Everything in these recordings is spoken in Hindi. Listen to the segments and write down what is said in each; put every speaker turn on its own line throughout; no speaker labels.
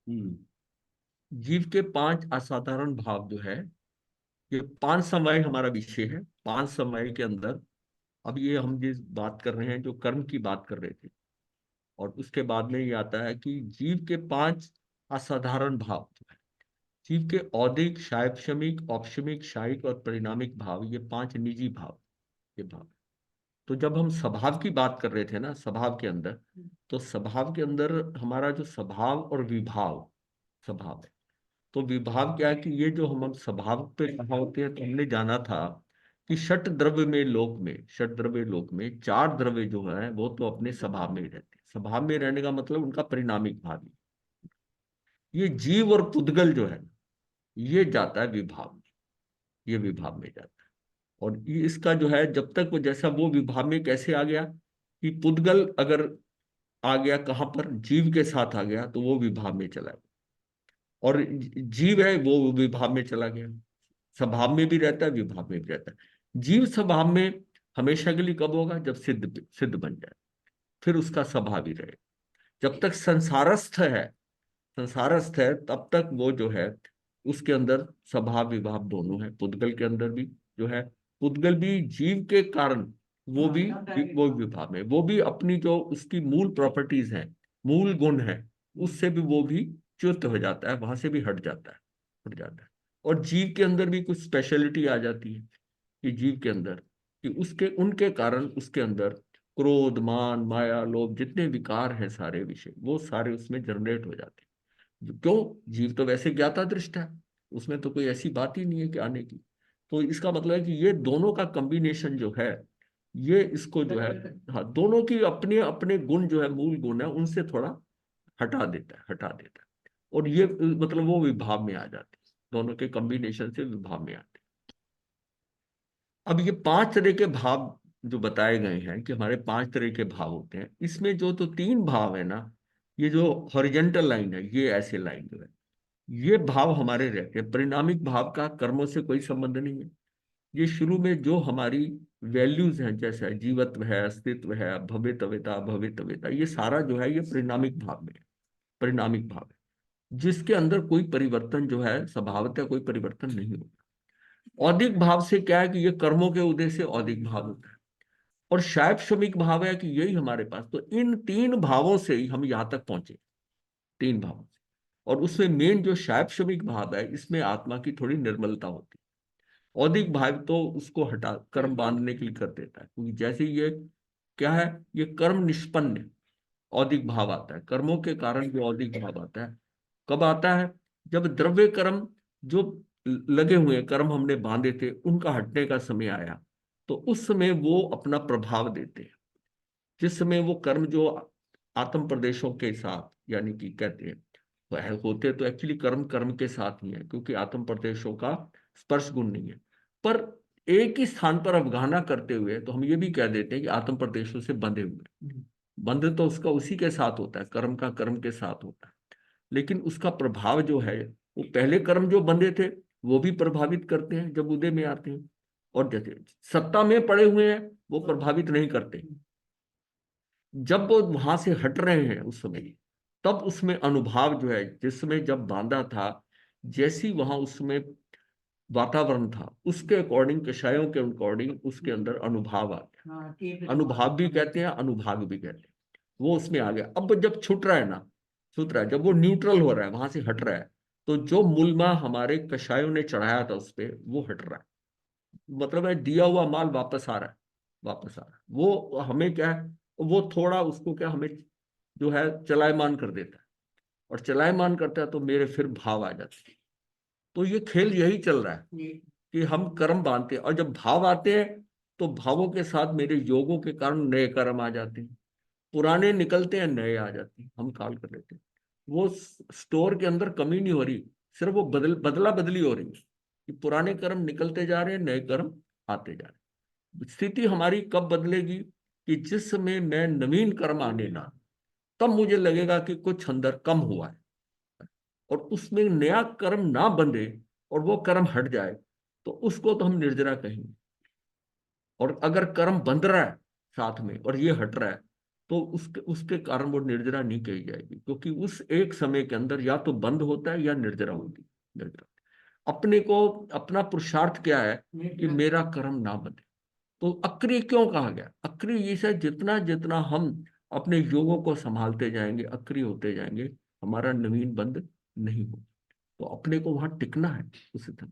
हम्म, जीव के पांच असाधारण भाव जो है, ये पांच समय हमारा विषय है। पांच समय के अंदर अब ये हम जिस बात कर रहे हैं, जो कर्म की बात कर रहे थे, और उसके बाद में ये आता है कि जीव के पांच असाधारण भाव जो है। जीव के औदिक, शायक्षमिक, औपशमिक, शायिक और परिणामिक भाव, ये पांच निजी भाव, ये भाव। तो जब हम स्वभाव की बात कर रहे थे ना, स्वभाव के अंदर, तो स्वभाव के अंदर हमारा जो स्वभाव और विभाव, स्वभाव है। तो विभाव क्या है कि ये जो हम स्वभाव पे कहा होते हैं, तो हमने जाना था कि षट द्रव्य में लोक में, षट द्रव्य लोक में चार द्रव्य जो है वो तो अपने स्वभाव में ही रहते हैं। स्वभाव में रहने का मतलब उनका परिणामिक भाव ही। ये जीव और पुद्गल जो है, ये जाता है विभाव में, ये विभाव में जाता है। और ये इसका जो है, जब तक वो, जैसा वो विभाव में कैसे आ गया कि पुद्गल अगर आ गया कहाँ पर, जीव के साथ आ गया, तो वो विभाव में चला गया। और जीव है वो विभाव में चला गया। स्वभाव में भी रहता है, विभाव में भी रहता है। जीव स्वभाव में हमेशा के लिए कब होगा, जब सिद्ध सिद्ध बन जाए, फिर उसका स्वभाव ही रहे। जब तक संसारस्थ है, संसारस्थ है, तब तक वो जो है, उसके अंदर स्वभाव विभाव दोनों है। पुद्गल के अंदर भी जो है, पुद्गल भी जीव के कारण, वो विभाव में, वो भी अपनी जो उसकी मूल प्रॉपर्टीज है, मूल गुण है, उससे भी वो भी च्युत हो जाता है, वहां से भी हट जाता है, हट जाता है। और जीव के अंदर भी कुछ स्पेशलिटी आ जाती है, कि जीव के अंदर, कि उसके उनके कारण उसके अंदर क्रोध, मान, माया, लोभ, जितने विकार हैं सारे विषय, वो सारे उसमें जनरेट हो जाते हैं। क्यों, जीव तो वैसे ज्ञाता दृष्टा है, उसमें तो कोई ऐसी बात ही नहीं है कि आने की। तो इसका मतलब है कि ये दोनों का कॉम्बिनेशन जो है, ये इसको जो है, हाँ, दोनों की अपने अपने गुण जो है, मूल गुण है, उनसे थोड़ा हटा देता है, हटा देता है। और ये मतलब वो विभाव में आ जाते हैं, दोनों के कॉम्बिनेशन से विभाव में आते हैं। अब ये पांच तरह के भाव जो बताए गए हैं, कि हमारे पांच तरह के भाव होते हैं, इसमें जो तो तीन भाव है ना, ये जो हॉरिजेंटल लाइन है, ये ऐसे लाइन जो है, ये भाव हमारे रहते हैं। परिणामिक भाव का कर्मों से कोई संबंध नहीं है। ये शुरू में जो हमारी वैल्यूज हैं, जैसे जीवत्व है, अस्तित्व है, भवितव्यता, भवितव्यता, ये सारा जो है, ये परिणामिक भाव में है, परिणामिक भाव है, जिसके अंदर कोई परिवर्तन जो है, स्वभावतः कोई परिवर्तन नहीं होता। औदिक भाव से क्या है कि ये कर्मों के उदय से औदिक भाव होता है। और शायब श्रमिक भाव है कि यही हमारे पास, तो इन तीन भावों से ही हम यहां तक पहुंचे, तीन भावों से। और उसमें मेन जो शायब श्रमिक भाव है, इसमें आत्मा की थोड़ी निर्मलता होती है। औदिक भाव तो उसको हटा, कर्म बांधने के लिए कर देता है, क्योंकि जैसे ये क्या है, ये कर्म निष्पन्न औदिक भाव आता है। कर्मों के कारण जो औदिक भाव आता है, कब आता है, जब द्रव्य कर्म जो लगे हुए कर्म हमने बांधे थे, उनका हटने का समय आया, तो उस समय वो अपना प्रभाव देते हैं। जिस समय वो कर्म जो आत्म प्रदेशों के साथ, यानी कि कहते हैं, तो होते तो एक्चुअली कर्म कर्म के साथ ही है, क्योंकि आत्म प्रदेशों का स्पर्श गुण नहीं है। पर एक ही स्थान पर अवगाहना करते हुए, तो हम ये भी कह देते हैं कि आत्म प्रदेशों से बंधे हुए। बंध तो उसका उसी के साथ होता है, कर्म का कर्म के साथ होता है, लेकिन उसका प्रभाव जो है, वो पहले कर्म जो बंधे थे, वो भी प्रभावित करते हैं जब उदय में आते हैं। और जैसे सत्ता में पड़े हुए हैं, वो प्रभावित नहीं करते। जब वो वहां से हट रहे हैं उस समय, तब उसमें अनुभाव जो है, जिस समय जब बांधा था, जैसी वहां उसमें वातावरण था, उसके अकॉर्डिंग, कषायों के अकॉर्डिंग उसके अंदर अनुभाव आ गया। अनुभाव भी कहते हैं, अनुभाग भी कहते हैं। वो उसमें आ गया। अब जब छूट रहा है ना, छूट रहा है, जब वो न्यूट्रल हो रहा है, वहां से हट रहा है, तो जो मूलमा हमारे कषायों ने चढ़ाया था उस पे, वो हट रहा है। मतलब है, दिया हुआ माल वापस आ रहा है, वापस आ रहा है। वो हमें क्या है, वो थोड़ा उसको क्या, हमें जो है चलायमान कर देता है। और चलायमान करता है तो मेरे फिर भाव आ जाते हैं। तो ये खेल यही चल रहा है, कि हम कर्म बांधते हैं, और जब भाव आते हैं, तो भावों के साथ मेरे योगों के कारण नए कर्म आ जाते हैं। पुराने निकलते हैं, नए आ जाते हैं, हम काल कर लेते हैं। वो स्टोर के अंदर कमी नहीं हो रही, सिर्फ वो बदला बदली हो रही है, कि पुराने कर्म निकलते जा रहे हैं, नए कर्म आते जा रहे हैं। स्थिति हमारी कब बदलेगी, कि जिस समय मैं नवीन कर्म आने ना, तब मुझे लगेगा कि कुछ अंदर कम हुआ है, और उसमें नया कर्म ना बंधे, और वो कर्म हट जाए, तो उसको तो हम निर्जरा कहेंगे। और अगर कर्म बंध रहा है, साथ में और ये हट रहा है, तो उसके उसके कारण वो निर्जरा नहीं कही जाएगी, क्योंकि उस एक समय के अंदर या तो बंद होता है या निर्जरा होती है। निर्जरा अपने को, अपना पुरुषार्थ क्या है कि मेरा कर्म ना बंधे। तो अक्रिय क्यों कहा गया? अक्रिय इसे जितना जितना हम अपने योगों को संभालते जाएंगे, अक्रिय होते जाएंगे, हमारा नवीन बंध नहीं हो। तो अपने को वहां टिकना है उसी तरह।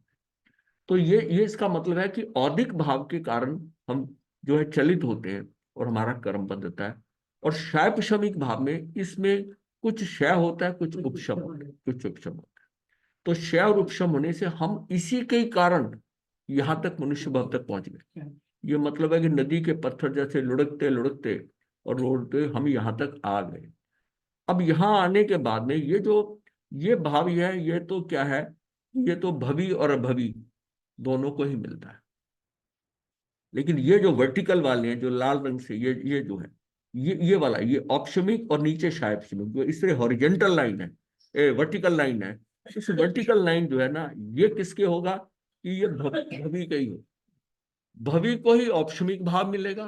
तो ये इसका मतलब है कि औदिक भाव के कारण हम जो है चलित होते हैं और हमारा कर्म बंधता है। और शैव शमिक भाव में इसमें कुछ क्षय होता है, कुछ उपशम होता है, कुछ उपशम होता है। तो क्षय और उपशम होने से हम इसी के कारण यहां तक मनुष्य भाव तक पहुंच गए। ये मतलब है कि नदी के पत्थर जैसे लुढ़कते लुढ़कते और लुढ़कते हम यहाँ तक आ गए। अब यहाँ आने के बाद में ये जो ये भाव ये तो क्या है, ये तो भवी और अभवी दोनों को ही मिलता है। लेकिन ये जो वर्टिकल वाले हैं, जो लाल रंग से ये जो है, ये वाला, ये ऑप्शमिक और नीचे शायपशमिक, जो इससे हॉरिजेंटल लाइन है, वर्टिकल लाइन है। इस वर्टिकल लाइन जो है ना, ये किसके होगा कि ये भवी का ही हो। भवी को ही औपशमिक भाव मिलेगा,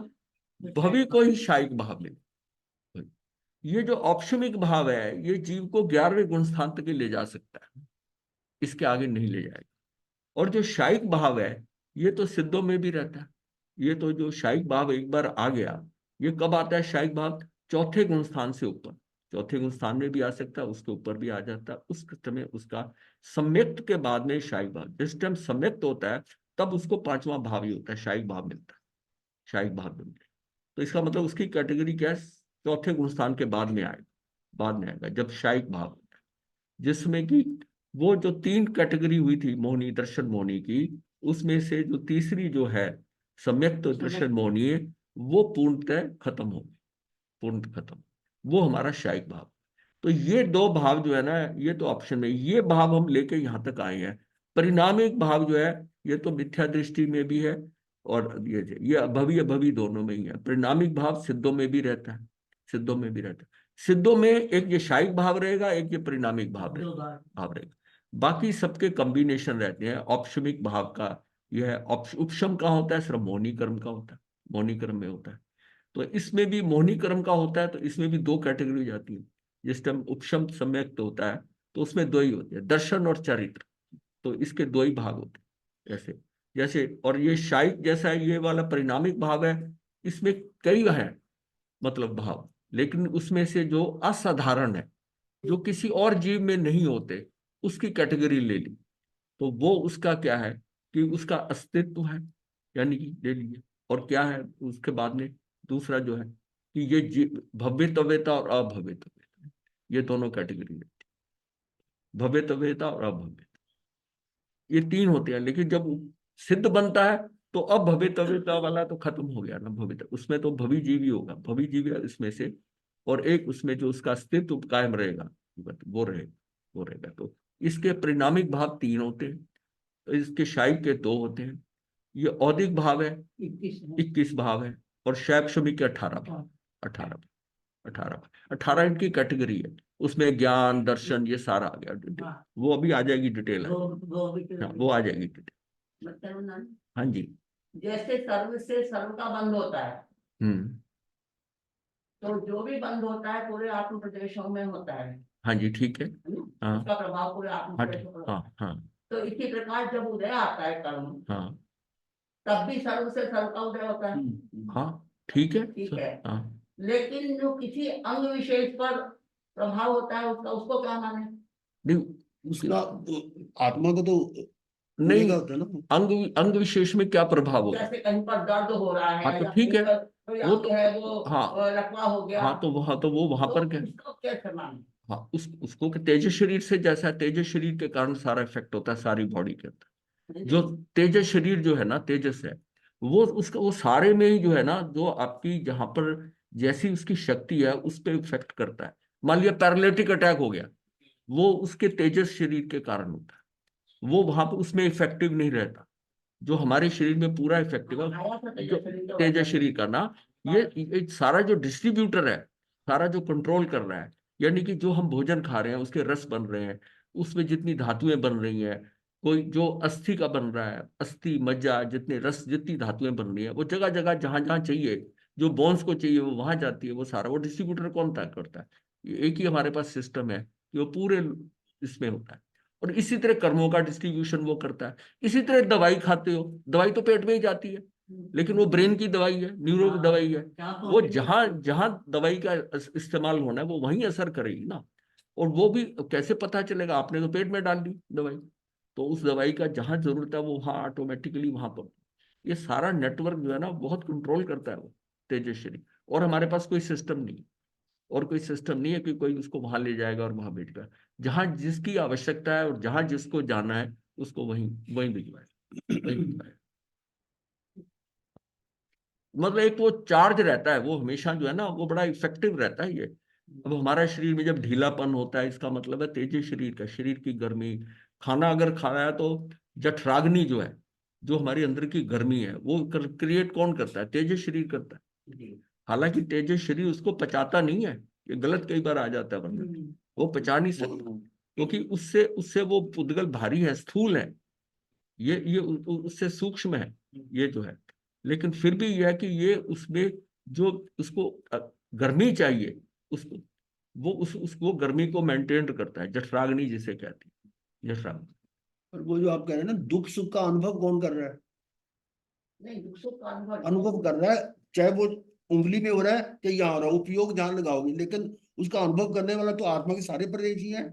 भवी को ही शायिक भाव मिलेगा। ये जो औपशमिक भाव है, ये जीव को 11वें गुण स्थान तक ही ले जा सकता है, इसके आगे नहीं ले जाएगा। और जो शायिक भाव है, ये तो सिद्धों में भी रहता है। ये तो जो शायिक भाव एक बार आ गया, ये कब आता है शायिक भाव? चौथे गुण स्थान से ऊपर। चौथे गुण स्थान में भी आ सकता है, उसके ऊपर भी आ जाता है। उस समय उसका सम्यक्त के बाद में शायिक भाव, जिस टाइम सम्यक्त होता है तब उसको पांचवा भाव ही होता है, शायिक भाव मिलता है। शायिक भाव मिलता है, तो इसका मतलब उसकी कैटेगरी क्या है? चौथे गुण स्थान के बाद में आएगा, बाद में आएगा जब शायिक भाव होता है। जिसमें कि वो जो 3 कैटेगरी हुई थी मोहिनी, दर्शन मोहिनी की, उसमें से जो तीसरी जो है सम्यक्त दर्शन मोहिनी है, वो पूर्णतः खत्म हो गई, पूर्ण खत्म। वो हमारा शायिक भाव। तो ये दो भाव जो है ना, ये तो ऑप्शन में, ये भाव हम लेके यहाँ तक आए हैं। परिणामिक भाव जो है, ये तो मिथ्या दृष्टि में भी है, और ये अभवी अभवी दोनों में ही है। परिणामिक भाव सिद्धों में भी रहता है, सिद्धों में भी रहता है। सिद्धों में एक ये शायिक भाव रहेगा, एक ये परिणामिक भाव रहेगा। बाकी सबके कॉम्बिनेशन रहते हैं। औपशमिक भाव का यह है, उपशम का होता है, सिर्फ मौनी कर्म का होता है, मौनी कर्म में होता है। तो इसमें भी मोहिनी कर्म का होता है, तो इसमें भी 2 कैटेगरी हो जाती है। जिस टाइम उपशम सम्यक्त होता है, तो उसमें 2 ही होते हैं, दर्शन और चरित्र। तो इसके 2 ही भाग होते हैं। जैसे जैसे और ये शायिक जैसा ये वाला परिणामिक भाव है, इसमें कई है मतलब भाव, लेकिन उसमें से जो असाधारण है, जो किसी और जीव में नहीं होते, उसकी कैटेगरी ले ली। तो वो उसका क्या है कि उसका अस्तित्व है, यानी कि ले लीजिए। और क्या है उसके बाद में दूसरा जो है कि ये भव्यतव्यता और अभव्यतव्यता, ये दोनों कैटेगरी है। भव्यतव्यता और अभव्यता, ये 3 होते हैं। लेकिन जब सिद्ध बनता है, तो अब भव्यतव्यता वाला तो खत्म हो गया ना, भव्यता उसमें तो भवी जीवी होगा, भवी जीवी इसमें से। और एक उसमें जो उसका अस्तित्व कायम रहेगा, वो रहेगा, वो रहेगा। तो इसके परिणामिक भाव 3 होते हैं, तो इसके शायिक के 2 होते हैं। ये औदिक भाव है, 21 भाव है। और शैव शमी के 18 भाव, 18 इनकी कैटेगरी है। उसमें ज्ञान दर्शन ये सारा आ गया डिटेल। वो अभी आ जाएगी डिटेल, हाँ वो आ जाएगी डिटेल। हाँ जी।
जैसे सर्व से सर्व का बंध होता है,
हम्म।
तो जो भी बंद होता है पूरे आत्म प्रदेशों में होता है।
हाँ जी, ठीक है। हाँ
उसका प्रभाव पूरे आत्म
हाँ
प्रदेशों पर।
हाँ हाँ
तो इसी प्रकार जब उदय आता है कर्म,
हाँ
तब भी सर्व से सर्व का उदय होता है।
हाँ, ठीक है
ठीक है।
हाँ।
लेकिन जो किसी अंग विशेष पर प्रभाव होता है उसका, उसको क्या माने?
नहीं
उसका आत्मा का तो
नहीं,
का होता है ना।
अंग अंग विशेष में क्या प्रभाव होगा?
जैसे कहीं पर दर्द हो रहा
हाँ
है
तो
या
ठीक है,
कोई कोई
वो
अंग
तो
है वो
हाँ,
लकवा हो गया,
हाँ तो वो वहां
तो
पर क्या,
उसको कैसे माने?
हाँ उसको कि तेजस शरीर से, जैसा तेजस शरीर के कारण सारा इफेक्ट होता है सारी बॉडी के अंदर। जो तेजस शरीर जो है ना, तेजस है, वो उसका वो सारे में ही जो है ना, जो आपकी जहां पर जैसी उसकी शक्ति है उस पर इफेक्ट करता है। मान लिया पैरालिटिक अटैक हो गया, वो उसके तेजस शरीर के कारण होता है। वो वहां पर उसमें इफेक्टिव नहीं रहता। जो हमारे शरीर में पूरा इफेक्टिव है,
आया था
जो तेजस शरीर का ना, ये सारा जो डिस्ट्रीब्यूटर है, सारा जो कंट्रोल कर रहा है, यानी कि जो हम भोजन खा रहे हैं उसके रस बन रहे हैं, उसमें जितनी धातुएं बन रही हैं, कोई जो अस्थि का बन रहा है, अस्थि मज्जा जितने रस जितनी धातुएं बन रही हैं, वो जगह जगह जहां जहां चाहिए जो बोन्स को चाहिए वो वहां जाती है, वो सारा वो डिस्ट्रीब्यूटर कौन तय करता है? ये एक ही हमारे पास सिस्टम है कि वो पूरे इसमें होता है। और इसी तरह कर्मों का डिस्ट्रीब्यूशन वो करता है। इसी तरह दवाई खाते हो, दवाई तो पेट में ही जाती है, लेकिन वो ब्रेन की दवाई है, न्यूरो की दवाई है, वो जहां जहां दवाई का इस्तेमाल होना है वो वहीं असर करेगी ना। और वो भी कैसे पता चलेगा? आपने तो पेट में डाल दी दवाई, तो उस दवाई का जहां जरूरत है वो वहां ऑटोमेटिकली वहां पर। ये सारा नेटवर्क जो है ना बहुत कंट्रोल करता है वो तेजस्वी। और हमारे पास कोई सिस्टम नहीं, और कोई सिस्टम नहीं है कि कोई उसको वहां ले जाएगा और वहां भेजेगा। जहां जिसकी आवश्यकता है और जहां जिसको जाना है उसको वहीं वहीं भिजवाए, वहीं भिजवाए। मतलब एक वो चार्ज रहता है, वो हमेशा जो है ना वो बड़ा इफेक्टिव रहता है ये। अब हमारा शरीर में जब ढीलापन होता है, इसका मतलब है तेजी शरीर का, शरीर की गर्मी। खाना अगर खा रहा है तो जठराग्नि जो है, जो हमारी अंदर की गर्मी है, वो क्रिएट कौन करता है? तेजी शरीर करता है। हालांकि तेजी शरीर उसको पचाता नहीं है, ये गलत कई बार आ जाता है बंदा, वो पचा नहीं सकता, क्योंकि उससे उससे वो पुद्गल भारी है, स्थूल है, ये उससे सूक्ष्म है ये जो है। लेकिन फिर भी यह है कि ये उसमें जो उसको गर्मी चाहिए उसको, वो उसको गर्मी को मेंटेन करता है, जठराग्नि जिसे कहते हैं, जठराग्नि।
पर वो जो आप कह रहे हैं ना, दुख सुख का अनुभव कौन कर रहा है?
नहीं, दुख सुख का
अनुभव कर रहा है, चाहे वो उंगली में हो रहा है कि यहाँ हो रहा है, उपयोग जान लगाओगे, लेकिन उसका अनुभव करने वाला तो आत्मा के सारे प्रदेश ही है।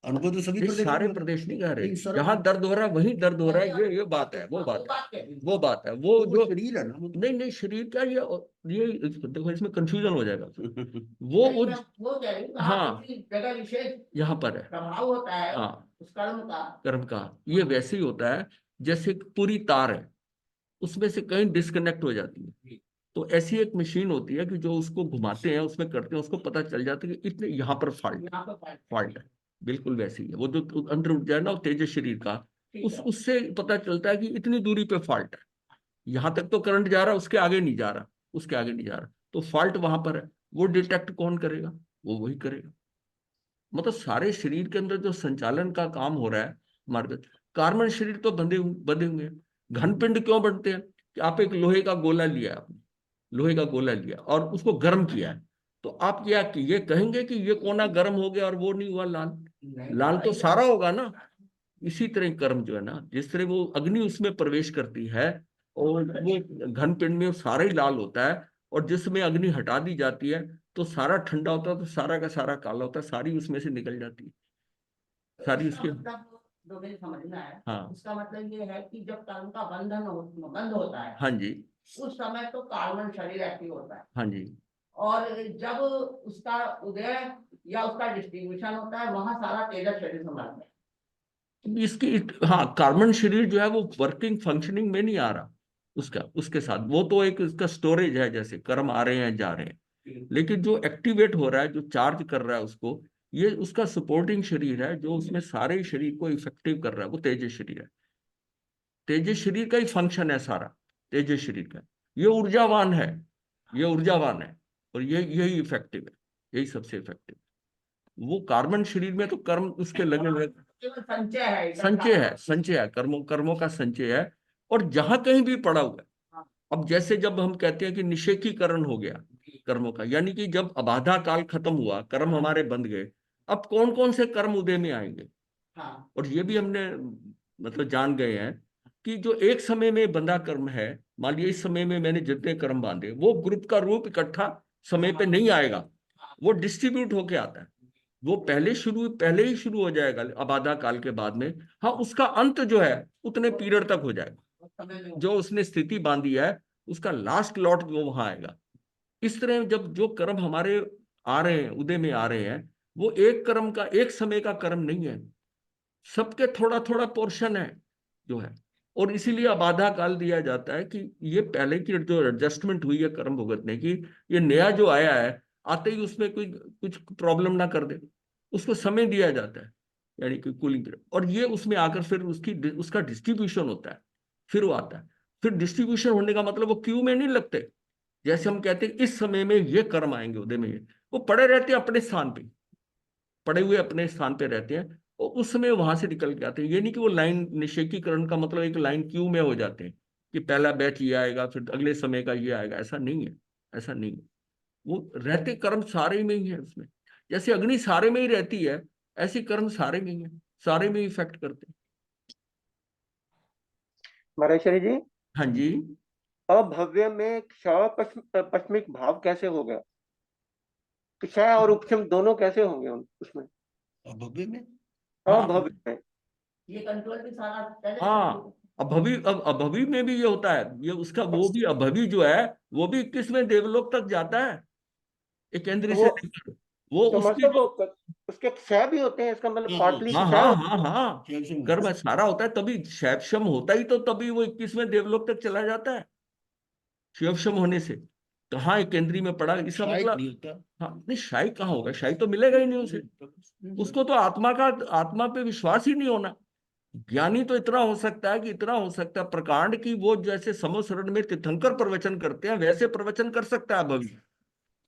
अनुभव तो सभी
नहीं,
प्रदेशों
सारे
में होता है।
प्रदेश नहीं कह रहे,
नहीं सर,
जहां दर्द हो रहा है वहीं दर्द हो रहा है, ये बात है, वो बात है, वो बात है, वो
तो वो
जो।
शरीर है ना वो तो।
नहीं नहीं, शरीर क्या ये देखो, इसमें कंफ्यूजन हो जाएगा। वो
नहीं, मैं वो कह रही हूँ, कहाँ
हाँ,
किसी जगह विशेष
यहाँ पर है।
प्रभाव होता है
हाँ,
उस कर्म का।
कर्म का ये वैसे ही होता है जैसे एक पूरी तार है, उसमें से कहीं डिस्कनेक्ट हो जाती है, तो ऐसी एक मशीन होती है कि जो उसको घुमाते हैं, उसमें करते हैं, उसको पता चल जाता है कि इतने यहाँ पर फॉल्ट
यहाँ पर
फॉल्ट है। बिल्कुल वैसे ही है, वो जो अंदर उठ जाए ना वो तेज शरीर का,
ठीक है।
उससे पता चलता है कि इतनी दूरी पे फॉल्ट है, यहाँ तक तो करंट जा रहा है, उसके आगे नहीं जा रहा, उसके आगे नहीं जा रहा, तो फॉल्ट वहां पर है। वो डिटेक्ट कौन करेगा? वो वही करेगा। मतलब सारे शरीर के अंदर जो संचालन का काम हो रहा है हमारे पास, कार्बन शरीर तो बंधे हुए हैं। घन पिंड क्यों बनते हैं? कि आप एक लोहे का गोला लिया, आपने लोहे का गोला लिया और उसको गर्म किया है, तो आप क्या कि ये कहेंगे कि ये कोना गर्म हो गया और वो नहीं हुआ लाल? लाल तो सारा होगा ना। इसी तरह कर्म जो है ना, जिस तरह वो अग्नि उसमें प्रवेश करती है और वो घन पिंड में वो सारा ही लाल होता है, और जिसमें अग्नि हटा दी जाती है तो सारा ठंडा होता है, तो सारा का सारा काला होता है, सारी उसमें से निकल जाती है, सारी
इसका
उसके।
मतलब जो मुझे समझना है,
हाँ
इसका मतलब ये है कि जब कर्म का बंध होता है,
हाँ जी,
उस समय तो कार्बन शरीर एक्टिव होता है,
हाँ जी।
और जब उसका उदय या उसका डिस्ट्रीब्यूशन होता है, वहां सारा तेजस शरीर संभालता है।
इसकी हाँ, कार्बन शरीर जो है वो वर्किंग फंक्शनिंग में नहीं आ रहा, उसका उसके साथ वो तो एक इसका स्टोरेज है, जैसे कर्म आ रहे हैं जा रहे हैं, लेकिन जो एक्टिवेट हो रहा है, जो चार्ज कर रहा है उसको, ये उसका सपोर्टिंग शरीर है, जो उसमें सारे शरीर को इफेक्टिव कर रहा है, वो तेजस शरीर है। तेजस शरीर का ही फंक्शन है सारा, तेजस शरीर का। ये ऊर्जावान है, ये ऊर्जावान है, और ये यही इफेक्टिव है, यही सबसे इफेक्टिव। वो कार्बन शरीर में तो कर्म उसके लगे हुए,
केवल संचय है,
संचय है, संचय है, कर्मों कर्मों का संचय है, और जहां कहीं भी पड़ा हुआ है। अब जैसे जब हम कहते हैं कि निषेकीकरण हो गया कर्मों का, यानी कि जब अबाधा काल खत्म हुआ, कर्म हमारे बंद गए, अब कौन कौन से कर्म उदय में आएंगे?
हाँ,
और ये भी हमने मतलब जान गए हैं कि जो एक समय में बंधा कर्म है, मान लिया इस समय में मैंने जितने कर्म बांधे, वो ग्रुप का रूप इकट्ठा समय पे नहीं आएगा, वो डिस्ट्रीब्यूट होके आता है। वो पहले ही शुरू हो जाएगा अब आधा काल के बाद में। हाँ, उसका अंत जो है उतने पीरियड तक हो जाएगा,
उस समय में
जो उसने स्थिति बांधी है उसका लास्ट लॉट वो वहां आएगा। इस तरह जब जो कर्म हमारे आ रहे हैं, उदय में आ रहे हैं, वो एक कर्म का एक समय का कर्म नहीं है, सबके थोड़ा थोड़ा पोर्शन है जो है। और इसीलिए अब आधा काल दिया जाता है कि ये पहले की जो एडजस्टमेंट हुई है कर्म भुगतने की, ये नया जो आया है, आते ही उसमें कोई कुछ प्रॉब्लम ना कर दे, उसको समय दिया जाता है, यानी कि कूलिंग पीरियड, और ये उसमें आकर फिर उसका डिस्ट्रीब्यूशन होता है, फिर वो आता है। फिर डिस्ट्रीब्यूशन होने का मतलब वो क्यू में नहीं लगते, जैसे हम कहते हैं इस समय में ये कर्म आएंगे उदय में, ये वो पड़े रहते हैं अपने स्थान पे, पड़े हुए अपने स्थान पे रहते हैं, और उस समय वहां से निकल के आते हैं। ये नहीं कि वो लाइन निषेकीकरण का मतलब एक लाइन क्यू में हो जाते हैं, कि पहला बैच ये आएगा फिर अगले समय का ये आएगा, ऐसा नहीं है, ऐसा नहीं है। वो रहते कर्म सारे में ही है उसमें। जैसे अग्नि सारे में ही रहती है, ऐसी कर्म सारे में ही है, सारे में इफेक्ट करते हैं।
महेश्वरी जी,
हाँ जी।
अभव्य में क्षय पश्चिमिक भाव कैसे हो गया? क्षय और उपशम दोनों कैसे होंगे उसमें?
भव्य में
हाँ
अभव्य में।
ये कंट्रोल भी सारा पहले
हाँ, अभवी, अब अभवी में भी ये होता है, ये उसका वो भी अभवी जो है वो भी 21वें देवलोक तक जाता है, एक
तो
इंद्र से
वो
लेकर। वो
तो
उसकी
मतलब
जो,
उसके क्षय भी होते हैं, इसका मतलब
हाँ
पार्टली
हाँ
क्षय
हाँ
होता
हाँ हाँ, कर्म सारा होता है, तभी शैवशम होता ही तो तभी वो 21वें देवलोक तक चला जाता है। शैवशम होने से कहाँ एक केंद्रीय में पड़ा, इसका
शायद
मतलब।
नहीं होता।
हाँ नहीं, शाही कहाँ होगा, शाही तो मिलेगा ही नहीं उसे। उसको तो आत्मा का, आत्मा पे विश्वास ही नहीं होना। ज्ञानी तो इतना हो सकता है कि इतना हो सकता है प्रकांड की, वो जैसे समोसरण में तीर्थंकर प्रवचन करते हैं वैसे प्रवचन कर सकता है भविष्य,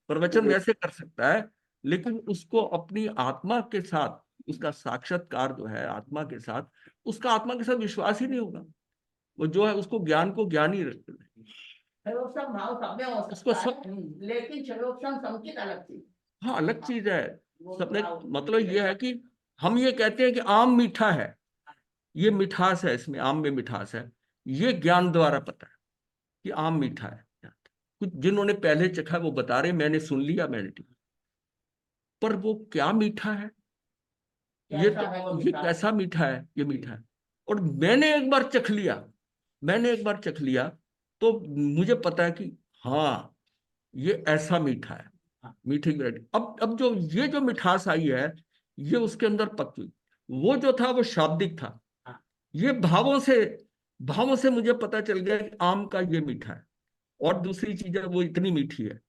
प्रवचन
जी।
वैसे कर सकता है। लेकिन उसको अपनी आत्मा के साथ, उसका साक्षात्कार जो है आत्मा के साथ, उसका आत्मा के साथ विश्वास ही नहीं होगा। वो जो है उसको ज्ञान को ज्ञान ही रखते हैं।
क्षयोक्षम भाव सब में हो
उसको
सकता है,
सब,
लेकिन क्षयोक्षम संकित अलग चीज।
हाँ अलग चीज है।
वो
सबने,
थोड़ा
मतलब ये है कि हम ये कहते हैं कि आम मीठा है, ये मिठास है, इसमें आम में मिठास है, ये ज्ञान द्वारा पता है कि आम मीठा है। कुछ जिन्होंने पहले चखा वो बता रहे, मैंने सुन लिया, मैंने ठीक, पर वो क्या मीठा है, ये
कैसा
तो,
है वो
ये
विचार।
कैसा मीठा है, ये मीठा है। और मैंने एक बार चख लिया, मैंने एक बार चख लिया, तो मुझे पता है कि हाँ ये ऐसा मीठा है, मीठी वैरायटी। अब जो ये जो मिठास आई है, ये उसके अंदर पक गई। वो जो था वो शाब्दिक था, ये भावों से, भावों से मुझे पता चल गया कि आम का ये मीठा है। और दूसरी चीज है वो इतनी मीठी है।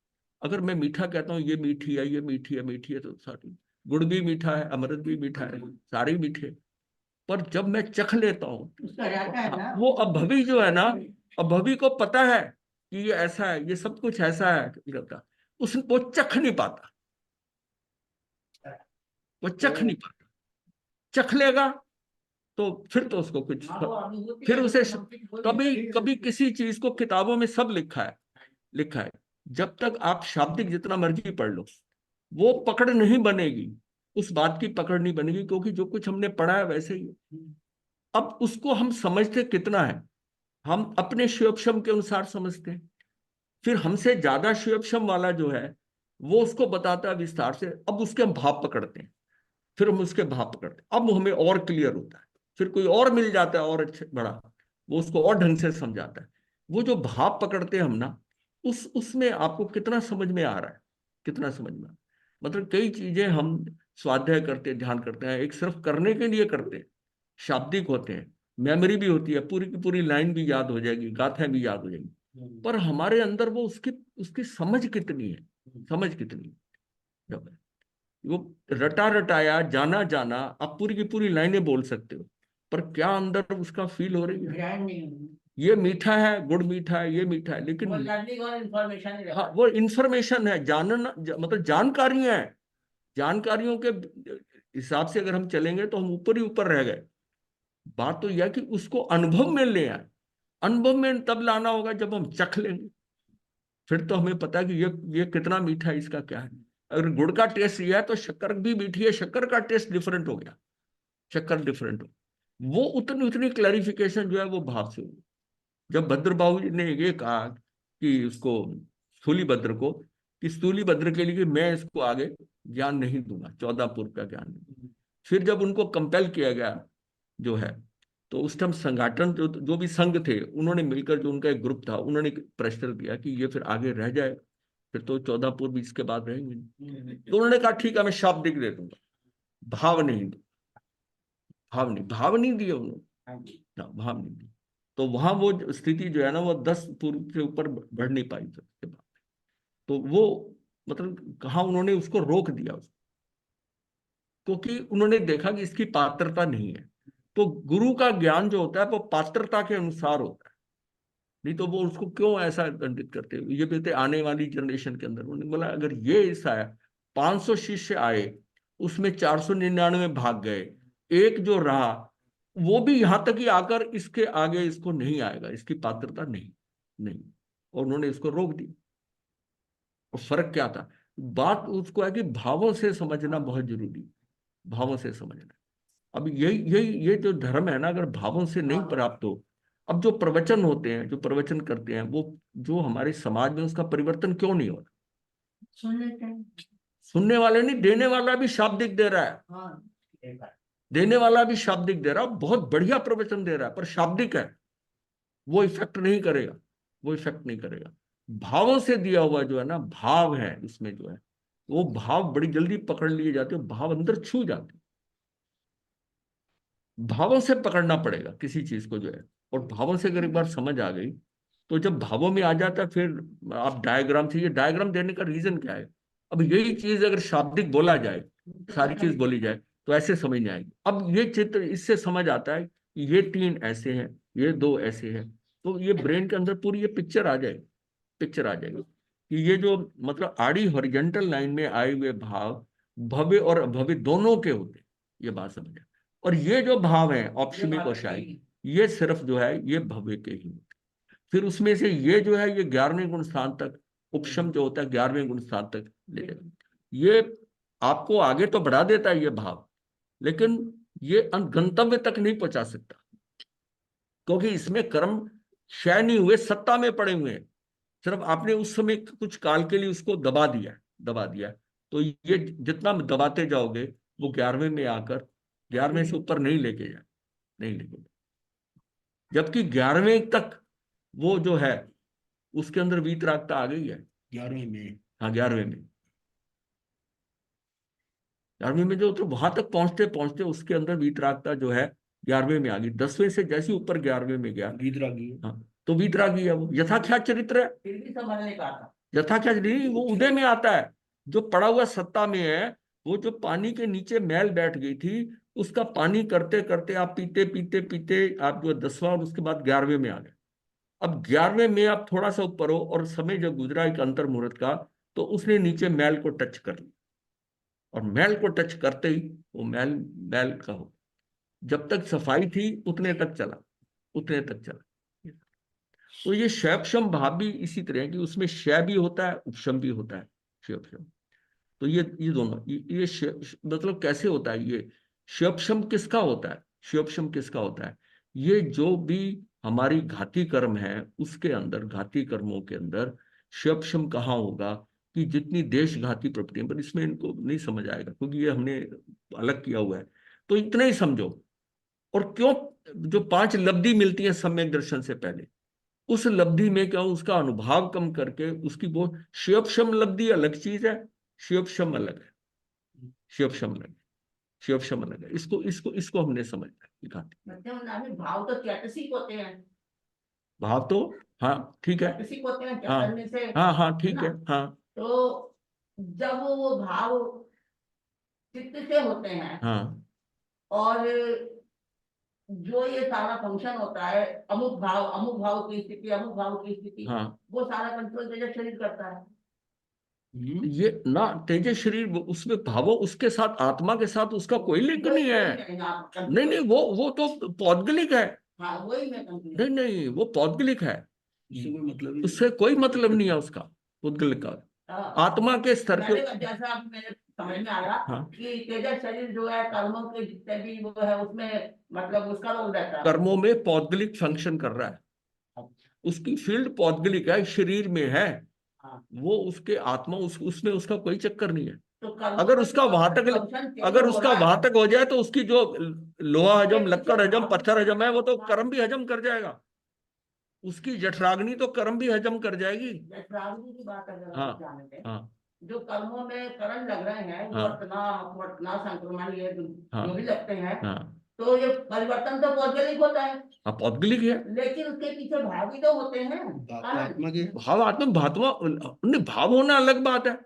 अगर मैं मीठा कहता हूँ ये मीठी है, ये मीठी है, मीठी है, तो सारी, गुड़ भी मीठा है, अमृत भी मीठा है, सारे मीठे। पर जब मैं चख लेता हूँ,
उसका रहता है ना।
वो अभवी जो है ना, अभवी को पता है कि ये ऐसा है, ये सब कुछ ऐसा है करता, उस वो चख नहीं पाता, वो चख नहीं पाता। चख लेगा तो फिर तो उसको कुछ,
हाँ, वो अनुभूति
फिर
है,
उसे,
उसको संकित बोल
कभी
दिया।
कभी किसी चीज को किताबों में सब लिखा है, लिखा है, जब तक आप शाब्दिक जितना मर्जी पढ़ लो, वो पकड़ नहीं बनेगी, उस बात की पकड़ नहीं बनेगी, क्योंकि जो कुछ हमने पढ़ा है वैसे ही है। अब उसको हम समझते कितना है, हम अपने शिवक्षम के अनुसार समझते हैं, फिर हमसे ज्यादा शिवक्षम वाला जो है वो उसको बताता है विस्तार से, अब उसके हम भाव पकड़ते हैं, फिर हम उसके भाव पकड़ते हैं, अब हमें और क्लियर होता है। फिर कोई और मिल जाता है और अच्छे बड़ा, वो उसको और ढंग से समझाता है। वो जो भाव पकड़ते हैं हम ना, उसमें आपको कितना समझ में आ रहा है, कितना समझ में आ रहा है। मतलब कई चीजें हम स्वाध्याय करते हैं, ध्यान करते हैं, एक सिर्फ करने के लिए करते हैं, शाब्दिक होते हैं, मेमोरी भी होती है, पूरी की पूरी लाइन भी याद हो जाएगी, गाथाएं भी याद हो जाएंगी, पर हमारे अंदर वो उसकी उसकी समझ कितनी है, समझ कितनी है। जब है वो रटा रटाया जाना जाना, आप पूरी की पूरी लाइनें बोल सकते हो, पर क्या अंदर उसका फील हो रही है,
ब्रांड नहीं होगी।
ये मीठा है, गुड़ मीठा है, ये मीठा है, लेकिन
वो लर्निंग और इंफॉर्मेशन ही
हाँ
रहता है।
वो इंफॉर्मेशन है, जानना मतलब जानकारियां हैं, जानकारियों के हिसाब से अगर हम चलेंगे तो हम ऊपर ही ऊपर रह गए। बात तो यह है कि उसको अनुभव में ले आए, अनुभव में तब लाना होगा जब हम चख लेंगे, फिर तो हमें पता है कि ये कितना मीठा है, इसका क्या है। अगर गुड़ का टेस्ट ये है तो शक्कर भी मीठी है, शक्कर का टेस्ट डिफरेंट हो गया, शक्कर डिफरेंट हो, वो उतनी उतनी क्लैरिफिकेशन जो है वो भाव से हुई। जब भद्र बाबू जी ने ये कहा कि उसको, स्थूली भद्र को, कि स्थूली भद्र के लिए मैं इसको आगे ज्ञान नहीं दूंगा, 14 पूर्व का ज्ञान नहीं। फिर जब उनको कंपेल किया गया जो है, तो उस टाइम संगठन जो जो भी संघ थे उन्होंने मिलकर, जो उनका एक ग्रुप था, उन्होंने प्रेशर दिया कि ये फिर आगे रह जाए, फिर तो 14 पूर्व इसके बाद रहेंगे नहीं। तो उन्होंने कहा ठीक है मैं शाब्दिक दे दूंगा, भाव नहीं दूं, भाव नहीं, भाव नहीं दिए उन्होंने, हाँ, भाव नहीं दिए। तो वहां वो स्थिति जो है ना, वो 10 पूर्व से ऊपर बढ़ नहीं पाई फिर उसके बाद। तो वो मतलब कहा उन्होंने उसको रोक दिया उसको, क्योंकि उन्होंने देखा कि इसकी पात्रता नहीं है। तो गुरु का ज्ञान जो होता है वो पात्रता के अनुसार होता है, नहीं तो वो उसको क्यों ऐसा दंडित करते हैं। ये कहते आने वाली जनरेशन के अंदर उन्होंने बोला अगर ये ऐसा है, 500 शिष्य आए, उसमें 499 भाग गए, एक जो रहा, वो भी यहां तक ही आकर इसके आगे इसको नहीं आएगा, इसकी पात्रता नहीं, नहीं, और उन्होंने इसको रोक दिया। और फर्क क्या था? बात उसको है कि भावों से समझना बहुत जरूरी है, भावों से समझना। अब यही यही ये जो धर्म है ना, अगर भावों से नहीं प्राप्त हो, अब जो प्रवचन होते हैं, जो प्रवचन करते हैं, वो जो हमारे समाज में उसका परिवर्तन क्यों नहीं हो रहा?
सुन लेते हैं।
सुनने वाले नहीं, देने वाला भी शाब्दिक दे रहा है,
हाँ, एक बार।
देने वाला भी शाब्दिक दे रहा है, बहुत बढ़िया प्रवचन दे रहा है, पर शाब्दिक है, वो इफेक्ट नहीं करेगा, वो इफेक्ट नहीं करेगा। भावों से दिया हुआ जो है ना, भाव है इसमें जो है, वो भाव बड़ी जल्दी पकड़ लिए जाते हैं, भाव अंदर छू जाते हैं। भावों से पकड़ना पड़ेगा किसी चीज को जो है, और भावों से अगर एक बार समझ आ गई, तो जब भावों में आ जाता है, फिर आप डायग्राम से, ये डायग्राम देने का रीजन क्या है? अब यही चीज अगर शाब्दिक बोला जाए, सारी चीज बोली जाए, तो ऐसे समझ नहीं आएगी। अब ये चित्र इससे समझ आता है कि ये तीन ऐसे हैं, ये दो ऐसे हैं, तो ये ब्रेन के अंदर पूरी ये पिक्चर आ जाएगी, पिक्चर आ जाएगी कि ये जो मतलब आड़ी हॉरिजॉन्टल लाइन में आए हुए भाव भव्य और अभव्य दोनों के होते हैं, ये बात समझ आए। और ये जो भाव है औपशमिक और शाही, ये सिर्फ जो है ये भव्य के ही होते हैं। फिर उसमें से ये जो है ये 11वें गुण स्थान तक, उपशम जो होता है 11वें गुण स्थान तक ले जाएगा। ये आपको आगे तो बढ़ा देता है ये भाव, लेकिन ये गंतव्य तक नहीं पहुंचा सकता, क्योंकि इसमें कर्म क्षय नहीं हुए, सत्ता में पड़े हुए हैं। सिर्फ आपने उस समय कुछ काल के लिए उसको दबा दिया, दबा दिया। तो ये जितना दबाते जाओगे, वो 11वें में आकर 11वें से ऊपर नहीं लेके जाए, नहीं लेके जाए। जबकि 11वें तक वो जो है उसके अंदर वीतरागता आ गई है।
11वें में,
हाँ 11वें में, 11वें में जो तो वहां तक पहुंचते पहुंचते उसके अंदर वीतरागता जो है 11वें में आ गई। 10वें से जैसे ऊपर 11वें में गया,
वीतरागी।
हाँ, तो वीतरागी है, वो यथाख्या चरित्र है।
फिर भी समझने का था।
यथाख्या नहीं, वो उदय में आता है, जो पड़ा हुआ सत्ता में है। वो जो पानी के नीचे मैल बैठ गई थी, उसका पानी करते करते आप पीते पीते पीते आप जो 10वां और उसके बाद 11वें में आ गए। अब 11वें में आप थोड़ा सा ऊपर हो और समय जब गुजरा एक अंतर मुहूर्त का, तो उसने नीचे मैल को टच कर लिया, और मैल को टच करते ही वो मैल मैल का हो। जब तक सफाई थी उतने तक चला, उतने तक चला। तो ये शैवक्षम भाव भी इसी तरह है कि उसमें शय भी होता है, उपशम भी होता है, शैवक्षम। तो ये दोनों मतलब कैसे होता है ये शैवक्षम किसका होता है? शैवक्षम किसका होता है? ये जो भी हमारी घाती कर्म है, उसके अंदर, घाती कर्मों के अंदर शैवक्षम कहाँ होगा? कि जितनी देशघाती प्रवृत्तियां, पर इसमें इनको नहीं समझ आएगा क्योंकि ये हमने अलग किया हुआ है। तो इतना ही समझो। और क्यों जो 5 लब्धि मिलती है सम्यक दर्शन से पहले, उस लब्धि में क्या उसका अनुभाव कम करके उसकी वो शिवक्षम लब्धि अलग चीज है, शिवक्षम अलग है, शिवक्षम अलग है, शिवक्षम अलग है। इसको इसको इसको हमने समझना है, दिखाते
मतलब नामी भाव तो चैतसिक होते हैं।
भाव तो, हाँ ठीक है,
चैतसिक होते हैं,
हाँ
चैतन्य से,
हाँ हाँ
है
ठीक
ना?
है, हाँ
तो जब वो भाव चित्त से होते हैं,
हाँ
और जो ये सारा फंक्शन होता है, अमुक भाव की स्थिति, अमुक भाव की स्थिति,
हाँ।
वो सारा कंट्रोल तेजस शरीर करता है।
ये ना तेजस शरीर उसमें भावों, उसके साथ आत्मा के साथ उसका कोई लिंक नहीं है। नहीं नहीं, वो तो पौद्गलिक है।
हाँ, वही मैं
नहीं नहीं, वो पौद्गलिक है,
उससे कोई मतलब ही
उससे कोई मतलब नहीं है उसका, पौद्गलिक का।
हाँ,
आत्मा के स्तर के,
मैंने जैसा अब मेरे समझ में आया
हाँ,
कि तेजस शरीर जो है कर्मों के जितने भी वो है उसमें मतलब उसका रोल रहता है।
कर्मों में पौद्गलिक फंक्शन कर रहा है, उसकी फील्ड पौद्गलिक है, शरीर में है।
हाँ,
वो उसके आत्मा उसमें उसका कोई चक्कर नहीं है।
तो कर्मों
अगर
का
उसका
जो
वहां तक,
फंक्शन चेंज
अगर
हो
उसका
रहा
वहां
है,
तक हो जाए, तो उसकी जो लोहा हजम,
उसके
लक्कड़
पीछे
हजम,
भाव
पत्थर हजम है, वो तो
हाँ,
कर्म भी हजम कर जाएगा। उसकी जठराग्नि तो कर्म भी हजम कर जाएगी।
जठराग्नि की बात अगर
हाँ
आप जानते,
हाँ
जो कर्मों में करण लग रहे हैं,
हाँ
वर्तना वर्तना संक्रमण, ये
हाँ
जो भी लगते हैं,
हाँ
तो ये परिवर्तन तो पौद्गलिक होता है,
हाँ, पौद्गलिक है।
लेकिन उसके पीछे भाव भी तो होते हैं कारण।
आत्मा के।
भाव आत्मा भात्मा, उन्हें भाव होना अलग बात है।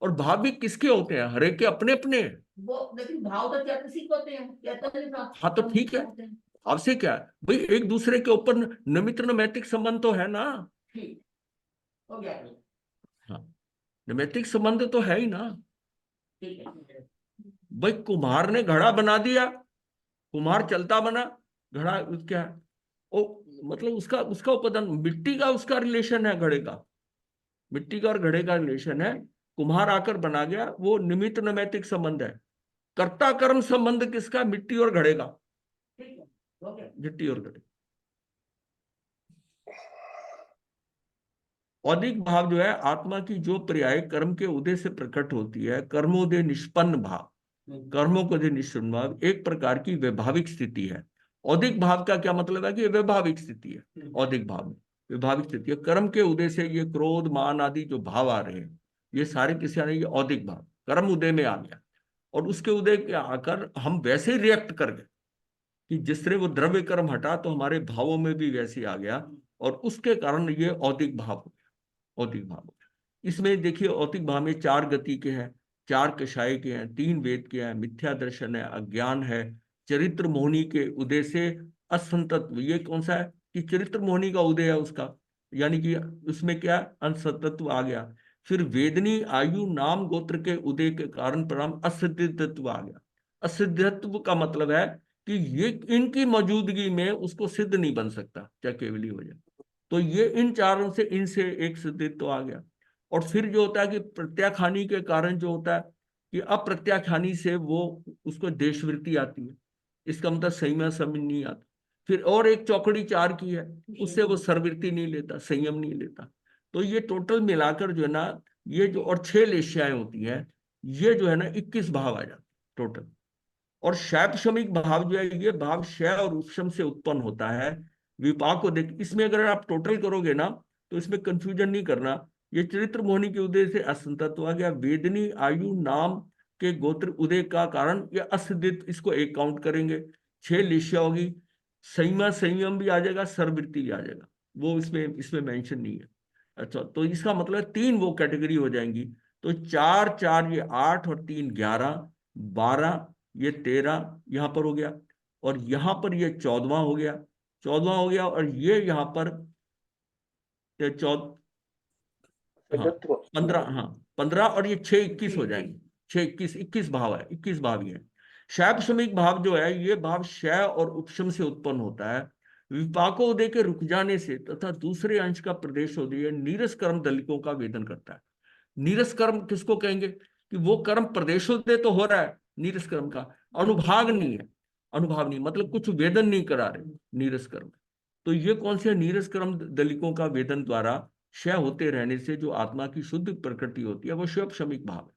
और भाव भी किसके होते हैं? हर एक के अपने अपने हैं।
वो लेकिन भाव तो चैतसिक होते हैं, चैतन्य
हाँ तो ठीक है,
होते हैं।
आपसे क्या है भाई, एक दूसरे के ऊपर नमित नैमित्तिक संबंध तो है ना।
ठीक, हो गया ये।
हाँ, नैमित्तिक संबंध तो है ही ना।
ठीक है, ठीक है।
भाई कुम्हार ने घड़ा बना दिया, कुम्हार चलता बना, घड़ा क्या है? ओ, मतलब उसका उसका उपादान मिट्टी का, उसका रिलेशन है घड़े का, मिट्टी का और घड़े का रिलेशन है। कुम्हार आकर बना गया, वो निमित्त नैमित्तिक संबंध है। कर्ता कर्म संबंध किसका? मिट्टी और घड़े का,
ठीक है, ओके।
मिट्टी और घड़े। औदिक भाव जो है आत्मा की जो पर्याय कर्म के उदय से प्रकट होती है, कर्मोदय निष्पन्न भाव, कर्मों को दे निष्पन्न भाव एक प्रकार की वैभाविक स्थिति है। औदिक भाव का क्या मतलब है? कि वैभाविक स्थिति है। औदिक भाव में वैभाविक स्थिति है, कर्म के उदय से ये क्रोध मान आदि जो भाव आ रहे हैं, ये सारे किसी आने, ये औदिक भाव कर्म उदय में आ गया, और उसके उदय के आकर हम वैसे ही रिएक्ट कर गए कि जिस तरह वो द्रव्य कर्म हटा तो हमारे भावों में भी वैसे आ गया, और उसके कारण ये औदिक भाव हो गया, औदिक भाव हो गया। इसमें देखिए औदिक भाव में 4 गति के हैं, 4 कषाय के हैं, 3 वेद के हैं, मिथ्या दर्शन है, अज्ञान है, चरित्र मोहनी के उदय से असंतत्व। ये कौन सा है? कि चरित्र मोहनी का उदय है उसका, यानी कि उसमें क्या असंतत्व आ गया। फिर वेदनी आयु नाम गोत्र के उदय के कारण परिणाम असिद्धित्व आ गया। असिद्धत्व का मतलब है कि ये इनकी मौजूदगी में उसको सिद्ध नहीं बन सकता, चाहे केवली हो जाए। तो ये इन चारों से, इनसे एक सिद्धित्व आ गया। और फिर जो होता है कि प्रत्याख्यानी के कारण जो होता है कि अप्रत्याख्यानी से वो उसको देशवृत्ति आती है, इसका मतलब संयम समझ नहीं आता। फिर और एक चौकड़ी 4 की है, उससे वो सर्वृत्ति नहीं लेता, संयम नहीं लेता। तो ये टोटल मिलाकर जो है ना, ये जो और 6 लेश्याएं होती हैं, ये जो है ना 21 भाव आ जाते टोटल। और शैप शमिक भाव जो है, ये भाव शय और उपशम से उत्पन्न होता है। विपाक को देख, इसमें अगर आप टोटल करोगे ना तो इसमें कंफ्यूजन नहीं करना। ये चरित्र मोहनी के उदय से असंतत्व आ गया, वेदनी आयु नाम के गोत्र उदय का कारण ये असिद्धित, इसको एक काउंट करेंगे। 6 लिशिया होगी, संयम संयम भी आ जाएगा, सर्ववृत्ति भी आ जाएगा, वो इसमें इसमें मेंशन नहीं है। अच्छा, तो इसका मतलब 3 वो कैटेगरी हो जाएंगी। तो 4 4 ये 8 और 3 11, 12 ये 13 यहां पर हो गया, और यहां पर ये 14वां हो गया, 14वां हो गया, और ये यहां पर 14, हाँ
सिद्धत्व।
15, हाँ 15, और ये 6 21 हो जाएंगे। 6 21 21 भाव है, 21 भाव ही है। शैव शमिक भाव जो है, ये भाव शय और उपशम से उत्पन्न होता है। विपाकोदय के रुक जाने से तथा दूसरे अंश का प्रदेश होदय नीरस कर्म दलिकों का वेदन करता है। नीरस कर्म किसको कहेंगे? कि वो कर्म प्रदेशोदय तो हो रहा है नीरस कर्म का, अनुभाग नहीं है। अनुभाग नहीं मतलब कुछ वेदन नहीं करा रहे नीरस कर्म। तो ये कौन से नीरस कर्म दलिकों का वेदन द्वारा क्षय होते रहने से जो आत्मा की शुद्ध प्रकृति होती है, वो श्योपशमिक भाव है।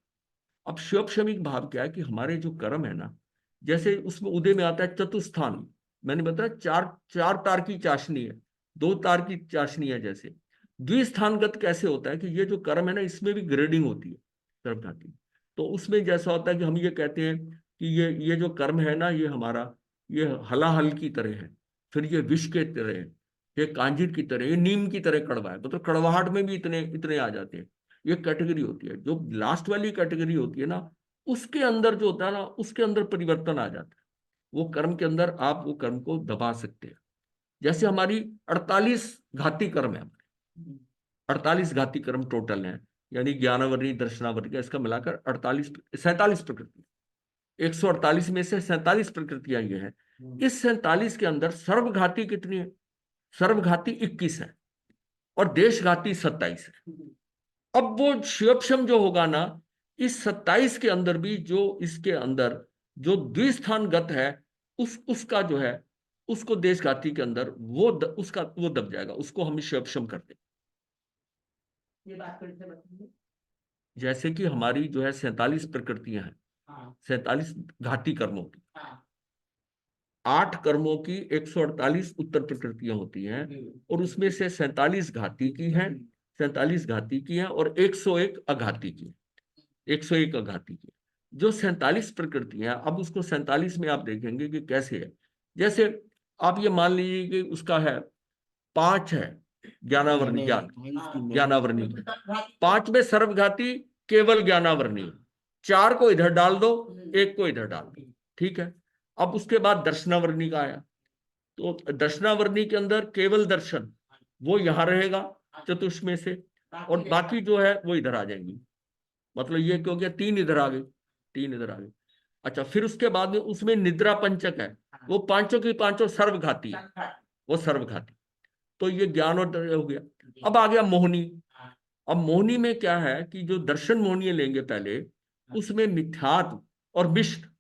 अब श्योपशमिक भाव क्या है? कि हमारे जो कर्म है ना, जैसे उसमें उदय में आता है चतुस्थान, मैंने बताया 4 4 तार की चाशनी है, 2 तार की चाशनी है। जैसे द्विस्थानगत कैसे होता है? कि ये जो कर्म है ना, इसमें भी ग्रेडिंग होती है कर्मधाती। तो उसमें जैसा होता है कि हम ये कहते हैं कि ये जो कर्म है ना, ये हमारा ये हलाहल की तरह है, फिर ये विष के तरह है, ये कांजीर की तरह, ये नीम की तरह कड़वा है, मतलब कड़वाहट में भी इतने इतने आ जाते हैं। ये कैटेगरी होती है। जो लास्ट वाली कैटेगरी होती है ना, उसके अंदर जो होता है ना, उसके अंदर परिवर्तन आ जाता है। वो कर्म के अंदर आप वो कर्म को दबा सकते हैं। जैसे हमारी 48 घाती कर्म है, 48 घाती कर्म टोटल है, यानी ज्ञानावरणी दर्शनावरणी इसका मिलाकर 48 47 प्रकृति। 148 में से 47 प्रकृतियां ये है। इस 47 के अंदर सर्वघाती कितनी है? सर्वघाती 21 है, और देशघाती 27 है। अब वो शिवक्षम जो होगा ना, इस 27 के अंदर भी जो इसके अंदर जो द्विस्थानगत है, उसका जो है, उसको देशघाती के अंदर उसका वो दब जाएगा, उसको हम शिवक्षम करते हैं।
ये बात फिर से बताइए।
जैसे कि हमारी जो है 47 प्रकृतियां हैं,
हाँ
47 घाती कर्मों की,
हाँ
8 कर्मों की 148 उत्तर प्रकृतियां होती हैं, और उसमें से 47 घाती की हैं, 47 घाती की हैं, और 101 अघाती की, 101 अघाती की। जो 47 प्रकृतियां, अब उसको 47 में आप देखेंगे कि कैसे है। जैसे आप ये मान लीजिए कि उसका है 5 है ज्ञानावरणी, ज्ञान ज्ञानावरणी, 5 में सर्वघाती केवल ज्ञानावरणी, 4 को इधर डाल दो, 1 को इधर डाल दो, ठीक है। अब उसके बाद दर्शनावरणी का आया, तो दर्शनावरणी के अंदर केवल दर्शन वो यहां रहेगा चतुष्ट में से, और बाकी जो है वो इधर आ जाएंगी। मतलब ये क्यों गया? 3 इधर आ गई, 3 इधर आ गई। अच्छा, फिर उसके बाद में उसमें निद्रा पंचक है, वो पांचों की पांचों सर्वघाती है,
संघाती।
वो सर्वघाती। तो ये ज्ञान और हो गया। अब आ गया मोहिनी। अब मोहिनी में क्या है कि जो दर्शन मोहिनी लेंगे पहले, उसमें मिथ्यात्व और मिश्र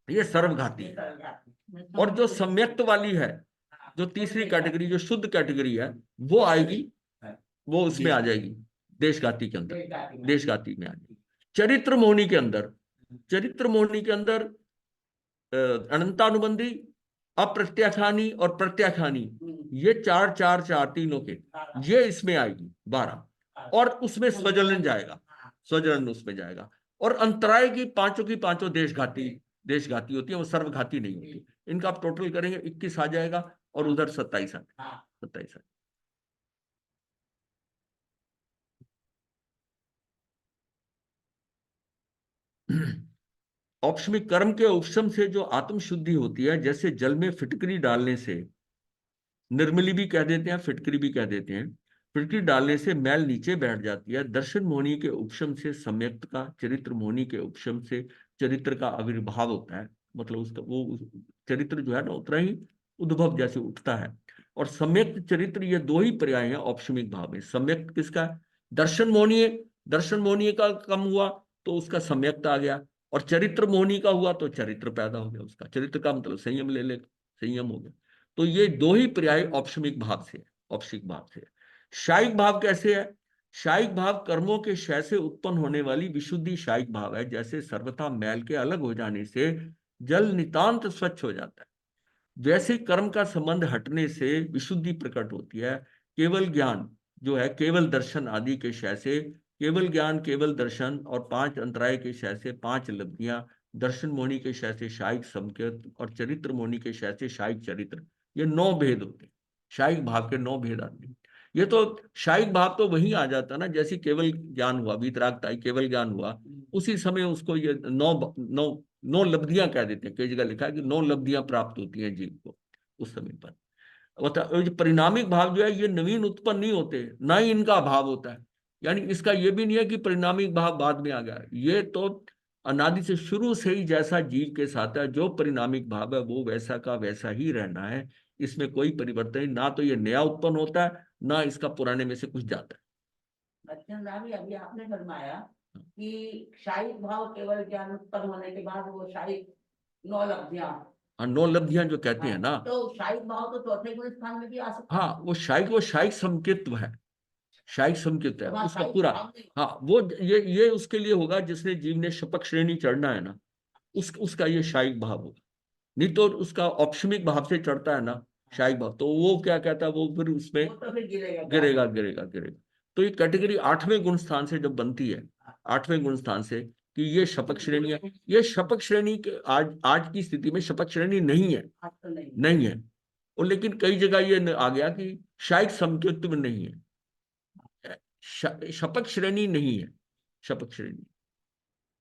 ये सर्वघाती
ये
है।
सर्वघाती।
और जो सम्यक्त वाली है, जो तीसरी कैटेगरी, जो शुद्ध कैटेगरी है, वो आएगी, वो उसमें आ जाएगी देशघाती के अंदर,
देशघाती में।
देशघाती में आ जाएगी। चरित्र मोहिनी के अंदर, चरित्र मोहिनी के अंदर अनंतानुबंधी, अप्रत्याख्यानी और प्रत्याख्यानी, ये चार चार चार तीनों के, ये इसमें आएगी 12। और उसमें स्वजलन जाएगा, स्वजलन उसमें जाएगा। और अंतराय की पांचों देशघाती, देशघाती होती है, वो सर्वघाती नहीं होती। इनका आप टोटल करेंगे 21 आ जाएगा, और उधर 27 आ जाएगा, 27 आ जाएगा। औपशमिक कर्म के उपशम से जो आत्म शुद्धि होती है, जैसे जल में फिटकरी डालने से, निर्मली भी कह देते हैं, फिटकरी भी कह देते हैं, फिटकरी डालने से मैल नीचे बैठ जाती है। दर्शन मोहिनी के उपशम से सम्यक्त का, चरित्र मोहिनी के उपशम से चरित्र का आविर्भाव होता है। मतलब उसका वो चरित्र जो है ना, उतना ही उद्भव जैसे उठता है। और सम्यक्त चरित्र, ये दो ही पर्याय हैं औपशमिक भाव में। सम्यक्त किसका है? दर्शन मोहिनी, दर्शन मोहिनी का कम हुआ तो उसका सम्यक्त आ गया। और चरित्र मोहिनी का हुआ तो चरित्र पैदा हो गया उसका। चरित्र का मतलब संयम ले ले, संयम हो गया। तो ये दो ही पर्याय औपशमिक भाव से, औपशिक भाव से। शायिक भाव कैसे है? शायिक भाव कर्मों के क्षय से उत्पन्न होने वाली विशुद्धि शायिक भाव है। जैसे सर्वथा मैल के अलग हो जाने से जल नितांत स्वच्छ हो जाता है, वैसे कर्म का संबंध हटने से विशुद्धि प्रकट होती है। केवल ज्ञान जो है, केवल दर्शन आदि के क्षय से, केवल ज्ञान, केवल दर्शन और 5 अंतराय के क्षय से 5 लब्धियां, दर्शन मोहिनी के क्षय से शायिक संकेत, और चरित्र मोहिनी के क्षय से शायिक चरित्र, ये 9 भेद होते हैं। शायिक भाव के 9 भेद आते हैं। ये तो शायिक भाव तो वही आ जाता ना, जैसे केवल ज्ञान हुआ, वीतरागता केवल ज्ञान हुआ, उसी समय उसको ये 9 लब्धियां कह देते हैं। कई जगह लिखा है कि 9 लब्धियां प्राप्त होती हैं जीव को उस समय पर। जो परिणामिक भाव जो है, ये नवीन उत्पन्न नहीं होते, ना ही इनका अभाव होता है। यानी इसका ये भी नहीं है कि परिणामिक भाव बाद में आ गया, ये तो अनादि से शुरू से ही जैसा जीव के साथ है, जो परिणामिक भाव है वो वैसा का वैसा ही रहना है। इसमें कोई परिवर्तन नहीं, ना तो ये नया उत्पन्न होता है, ना इसका पुराने में से कुछ जाता
बच्चन रावी, अभी आपने फरमाया कि शायिक भाव केवल ज्ञान उत्पन्न होने के बाद वो शायिक 9 लब्धियां।
है। 9 लब्धियां जो कहते हैं ना,
तो शायिक भाव तो चौथे गुण स्थान में भी आ सकता
हाँ, वो शायिक समकित्व है, शायिक समकित है
है।
उसका
शायिक
पूरा।
भाव नहीं।
हाँ, वो ये उसके लिए होगा जिसने जीव ने शपक श्रेणी चढ़ना है ना, उसका ये शायिक भाव होगा। नहीं तो उसका औपशमिक भाव से चढ़ता है ना शायिक भाव, तो वो क्या कहता है, वो फिर उसमें
वो तो फिर गिरेगा
गिरेगा गिरेगा गिरेगा। तो ये कैटेगरी 8वें गुण स्थान से जब बनती है, 8वें गुण स्थान से, कि ये शपक श्रेणी है। ये शपक श्रेणी के आज आज की स्थिति में शपक श्रेणी नहीं है,
आज तो नहीं।
नहीं है। और लेकिन कई जगह ये आ गया कि शायिक समकित्व नहीं है, शपक श्रेणी नहीं है, शपक श्रेणी,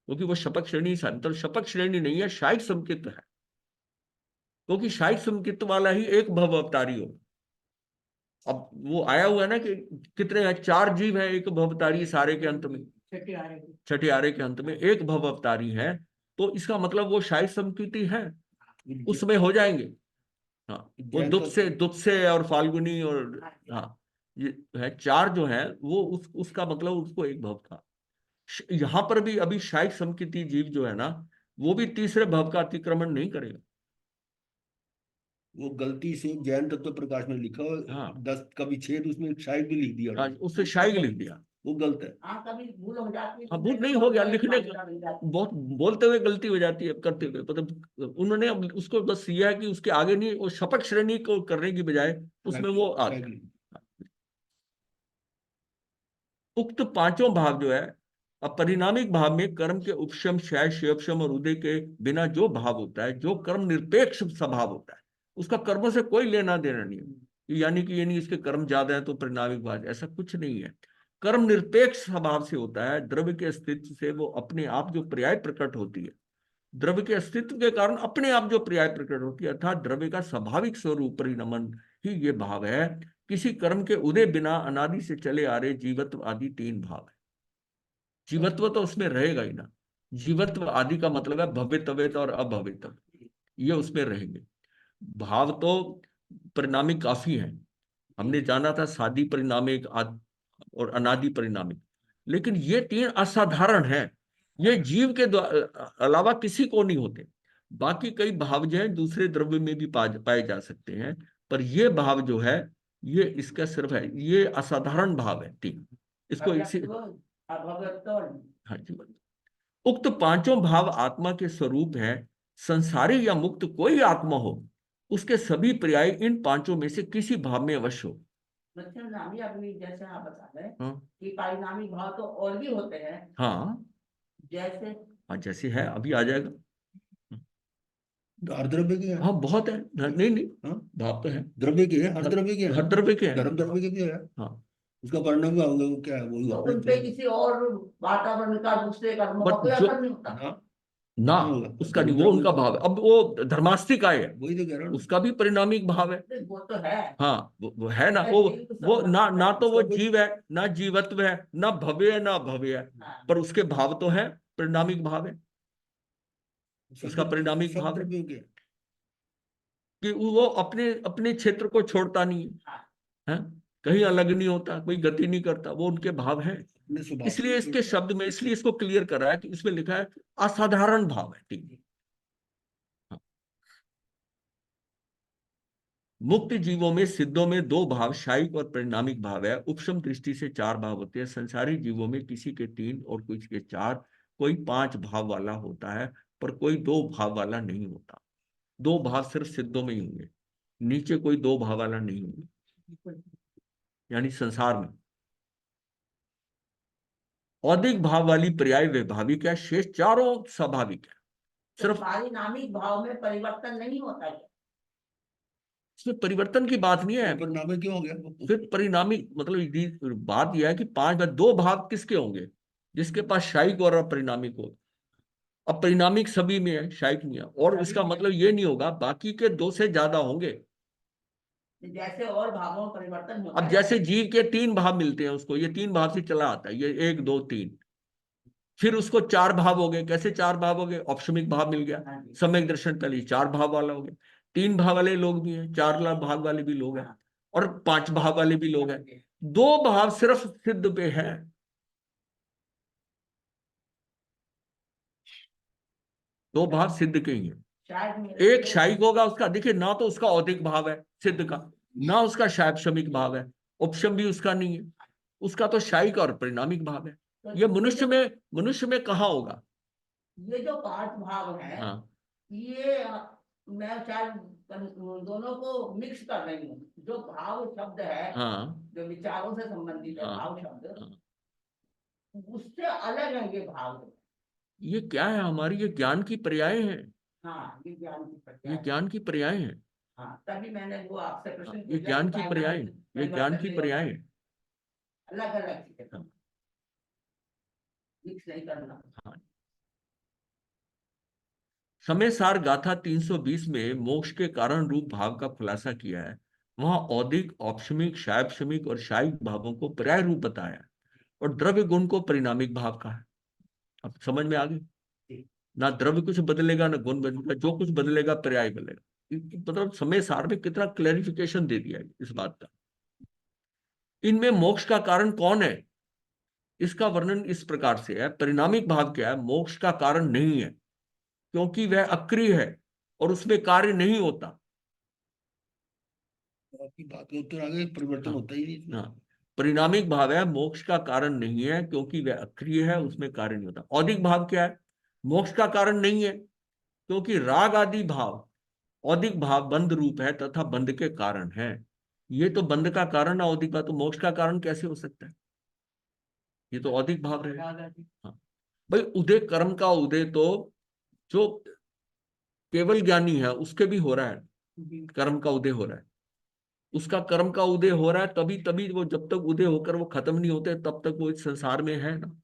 क्योंकि वो शपक श्रेणी तो शपक श्रेणी नहीं है, शायिक समकित्व है। क्योंकि शायिक समकित्व वाला ही एक भव अवतारी हो। अब वो आया हुआ है ना कि कितने हैं, 4 जीव हैं एक भवतारी सारे के अंत में, छठे आरे के अंत में एक भव अवतारी है। तो इसका मतलब वो शायिक समकित्व है, उसमें हो जाएंगे। हाँ, वो दुत्से और फाल्गुनी और, हाँ, ये है 4 जो है वो उसका मतलब उसको एक भव था। यहां पर भी अभी शायिक समकिती जीव जो है ना, वो भी तीसरे भव का अतिक्रमण नहीं करेगा।
वो गलती से जैन तत्व प्रकाश में लिखा हो,
हाँ
10 का विच्छेद उसमें शायद भी लिख दिया,
हाँ, उससे शायिक लिख दिया।
वो गलत है।
हाँ, कभी भूल हो जाती है।
हाँ, भूल नहीं हो गया, लिखने बहुत बोलते हुए गलती हो जाती है, करते हुए मतलब उन्होंने अब उसको बस यह है कि उसके आगे नहीं, वो शपथ श्रेणी को करने की बजाय उसमें वो आ गया। उक्त 5 भाव जो है, अब परिणामिक भाव में कर्म के उपशम, क्षय, क्षयोपशम और उदय के बिना जो भाव होता है, जो कर्म निरपेक्ष स्वभाव होता है, उसका कर्मों से कोई लेना देना नहीं है। यानी कि ये नहीं इसके कर्म ज्यादा है तो परिणामिक भाव, ऐसा कुछ नहीं है। कर्म निरपेक्ष स्वभाव से होता है। द्रव्य के अस्तित्व से वो अपने आप जो पर्याय प्रकट होती है, द्रव्य के अस्तित्व के कारण अपने आप जो पर्याय प्रकट होती है, अर्थात द्रव्य का स्वाभाविक स्वरूप परिणमन ही ये भाव है। किसी कर्म के उदय बिना अनादि से चले आ रहे जीवत्व आदि 3 भाव है। जीवत्व तो उसमें रहेगा ही ना, जीवत्व आदि का मतलब है भवितव्य और अभवितव्य, ये उसमें रहेंगे। भाव तो परिणामिक काफी हैं। हमने जाना था शादी परिणामिक, और अनादि परिणामिक, लेकिन ये तीन असाधारण है। ये जीव के अलावा किसी को नहीं होते। बाकी कई भाव जो है दूसरे द्रव्य में भी पाए जा सकते हैं, पर ये भाव जो है ये इसका सिर्फ है, ये असाधारण भाव है तीन। इसको इसी, हाँ जी। उक्त पांचों भाव आत्मा के स्वरूप है। संसारी या मुक्त कोई आत्मा हो, उसके सभी पर्याय इन पांचों में से किसी भाव में अवश्य हो।
नामी अभी जैसे आप बता रहे हैं
हाँ
कि परिणामी भाव तो और भी होते हैं,
हाँ
जैसे
हाँ, जैसे है अभी आ जाएगा।
हर द्रव्य के हैं।
हाँ बहुत है, नहीं नहीं,
हाँ,
भाव तो है,
द्रव्य के हैं, हर द्रव्य के हैं,
हर द्रव्य के हैं।
धर्म द्रव्य के भी है।
हाँ
उसका परिणाम क्या होगा, वो क्या है, वो
तो
अपने
उन पे किसी और वातावरण का, दूसरे कर्मों का
बट
कोई
जो,
असर नहीं होता।
हाँ,
ना,
नहीं होगा,
उसका
धर्म
नहीं, वो उनका
द्रव्य
भाव है। अब वो धर्मास्तिकाय है,
वही तो कह रहा हूँ।
उसका भी परिणामिक भाव है।
वो तो है।
हाँ वो है ना, वो ना, ना तो वो जीव है, ना जीवत्व है, ना भव्य है, ना भव्य है,
हाँ।
पर उसके भाव तो है, परिणामिक भाव है, उसका परिणामिक
सब
भाव है
द्रव्यों के हैं।
कि वो अपने अपने क्षेत्र को छोड़ता नहीं है,
हाँ।
हैं? कहीं अलग नहीं होता, कोई गति नहीं करता, वो उनके भाव है।
अपने स्वभाव को
इसलिए
नहीं
इसके
छोड़ता।
शब्द में, इसलिए इसको क्लियर कर रहा है कि इसमें लिखा है असाधारण भाव है, ठीक है। हाँ। मुक्त जीवों में, सिद्धों में दो भाव, शायिक और परिणामिक भाव है। उपशम दृष्टि से चार भाव होते हैं। संसारी जीवों में किसी के तीन और कुछ के चार, कोई पांच भाव वाला होता है, पर कोई दो भाव वाला नहीं होता। दो भाव सिर्फ सिद्धों में ही होंगे, नीचे कोई दो भाव वाला नहीं होंगे, यानी संसार में। औदिक भाव वाली पर्याय वैभाविक है, शेष चारों स्वाभाविक है।
तो
सिर्फ
परिणामिक भाव में परिवर्तन नहीं होता है।
इसमें परिवर्तन की बात नहीं है।
तो परिणाम क्यों हो गया?
फिर परिणामी मतलब बात यह है कि पांच में दो भाव किसके होंगे, जिसके पास शायिक और अपरिणामिक हो। अब परिणामिक सभी में है, शायिक नहीं है, और इसका मतलब ये नहीं होगा बाकी के दो से ज्यादा होंगे।
जैसे और भावों में परिवर्तन होता
अब
है।
जैसे जीव के तीन भाव मिलते हैं उसको, ये तीन भाव से चला आता है, ये एक दो तीन, फिर उसको चार भाव हो गए। कैसे चार भाव हो गए? औपशमिक भाव मिल गया,
हाँ जी।
सम्यक दर्शन तली चार भाव वाला हो गया। तीन भाव वाले लोग भी हैं, चार भाव वाले भी लोग हैं,
हाँ।
और पांच भाव वाले भी लोग हैं। दो भाव सिर्फ सिद्ध पे है, दो भाव सिद्ध के ही है।
शायद मेरे
एक शायिक होगा उसका, देखिए ना तो उसका औदिक भाव है सिद्ध का, ना उसका शैपशमिक भाव है, उपशम भी उसका नहीं है, उसका तो शायिक और परिणामिक भाव है।
तो
ये मनुष्य में कहाँ होगा?
ये जो पांच भाव है,
हाँ
ये मैं शायद दोनों को मिक्स कर रही हूँ। जो भाव शब्द है,
हाँ
जो विचारों से संबंधित है
हाँ
भाव शब्द,
हाँ।
उससे अलग है ये भाव।
ये क्या है? हमारी ये ज्ञान की पर्याय है,
हाँ, ये ज्ञान की प्रक्रिया
ये
है।
ज्ञान की पर्याय है।
हाँ, तभी मैंने वो आपसे प्रश्न
ये
पूछा
ज्ञान
कि
की पर्याय है, ये ज्ञान की पर्याय है।
अलग अलग चीजें
हाँ
मिक्स नहीं करना।
हाँ। समय सार गाथा 320 में मोक्ष के कारण रूप भाव का खुलासा किया है। वहां औदिक, औपशमिक, शायपशमिक और शायिक भावों को पर्याय रूप बताया है, और द्रव्य गुण को परिणामिक भाव का है। अब समझ में आ गई? ना द्रव्य कुछ बदलेगा, ना गुण बदलेगा, जो कुछ बदलेगा पर्याय बदलेगा। मतलब समय सार में कितना क्लैरिफिकेशन दे दिया है इस बात का। इनमें मोक्ष का कारण कौन है, इसका वर्णन इस प्रकार से है। परिणामिक भाव क्या है? मोक्ष का कारण नहीं है, क्योंकि वह अक्रिय है और उसमें कार्य नहीं होता।
आपकी बात का उत्तर आ गया, परिवर्तन
हाँ
होता ही नहीं इसमें।
हाँ। परिणामिक भाव है, मोक्ष का कारण नहीं है, क्योंकि वह अक्रिय है, उसमें कार्य नहीं होता। औदिक भाव क्या है? मोक्ष का कारण नहीं है, क्योंकि राग आदि भाव, औदिक भाव बंध रूप है तथा बंध के कारण है। ये तो बंध का कारण है औदिक भाव, तो मोक्ष का कारण कैसे हो सकता है? ये तो औदिक भाव रहेगा। हाँ भाई, उदय कर्म का उदय तो जो केवल ज्ञानी है उसके भी हो रहा है, कर्म का उदय हो रहा है। उसका कर्म का उदय हो रहा है, तभी तभी वो, जब तक उदय होकर वो खत्म नहीं होते तब तक वो इस संसार में है ना।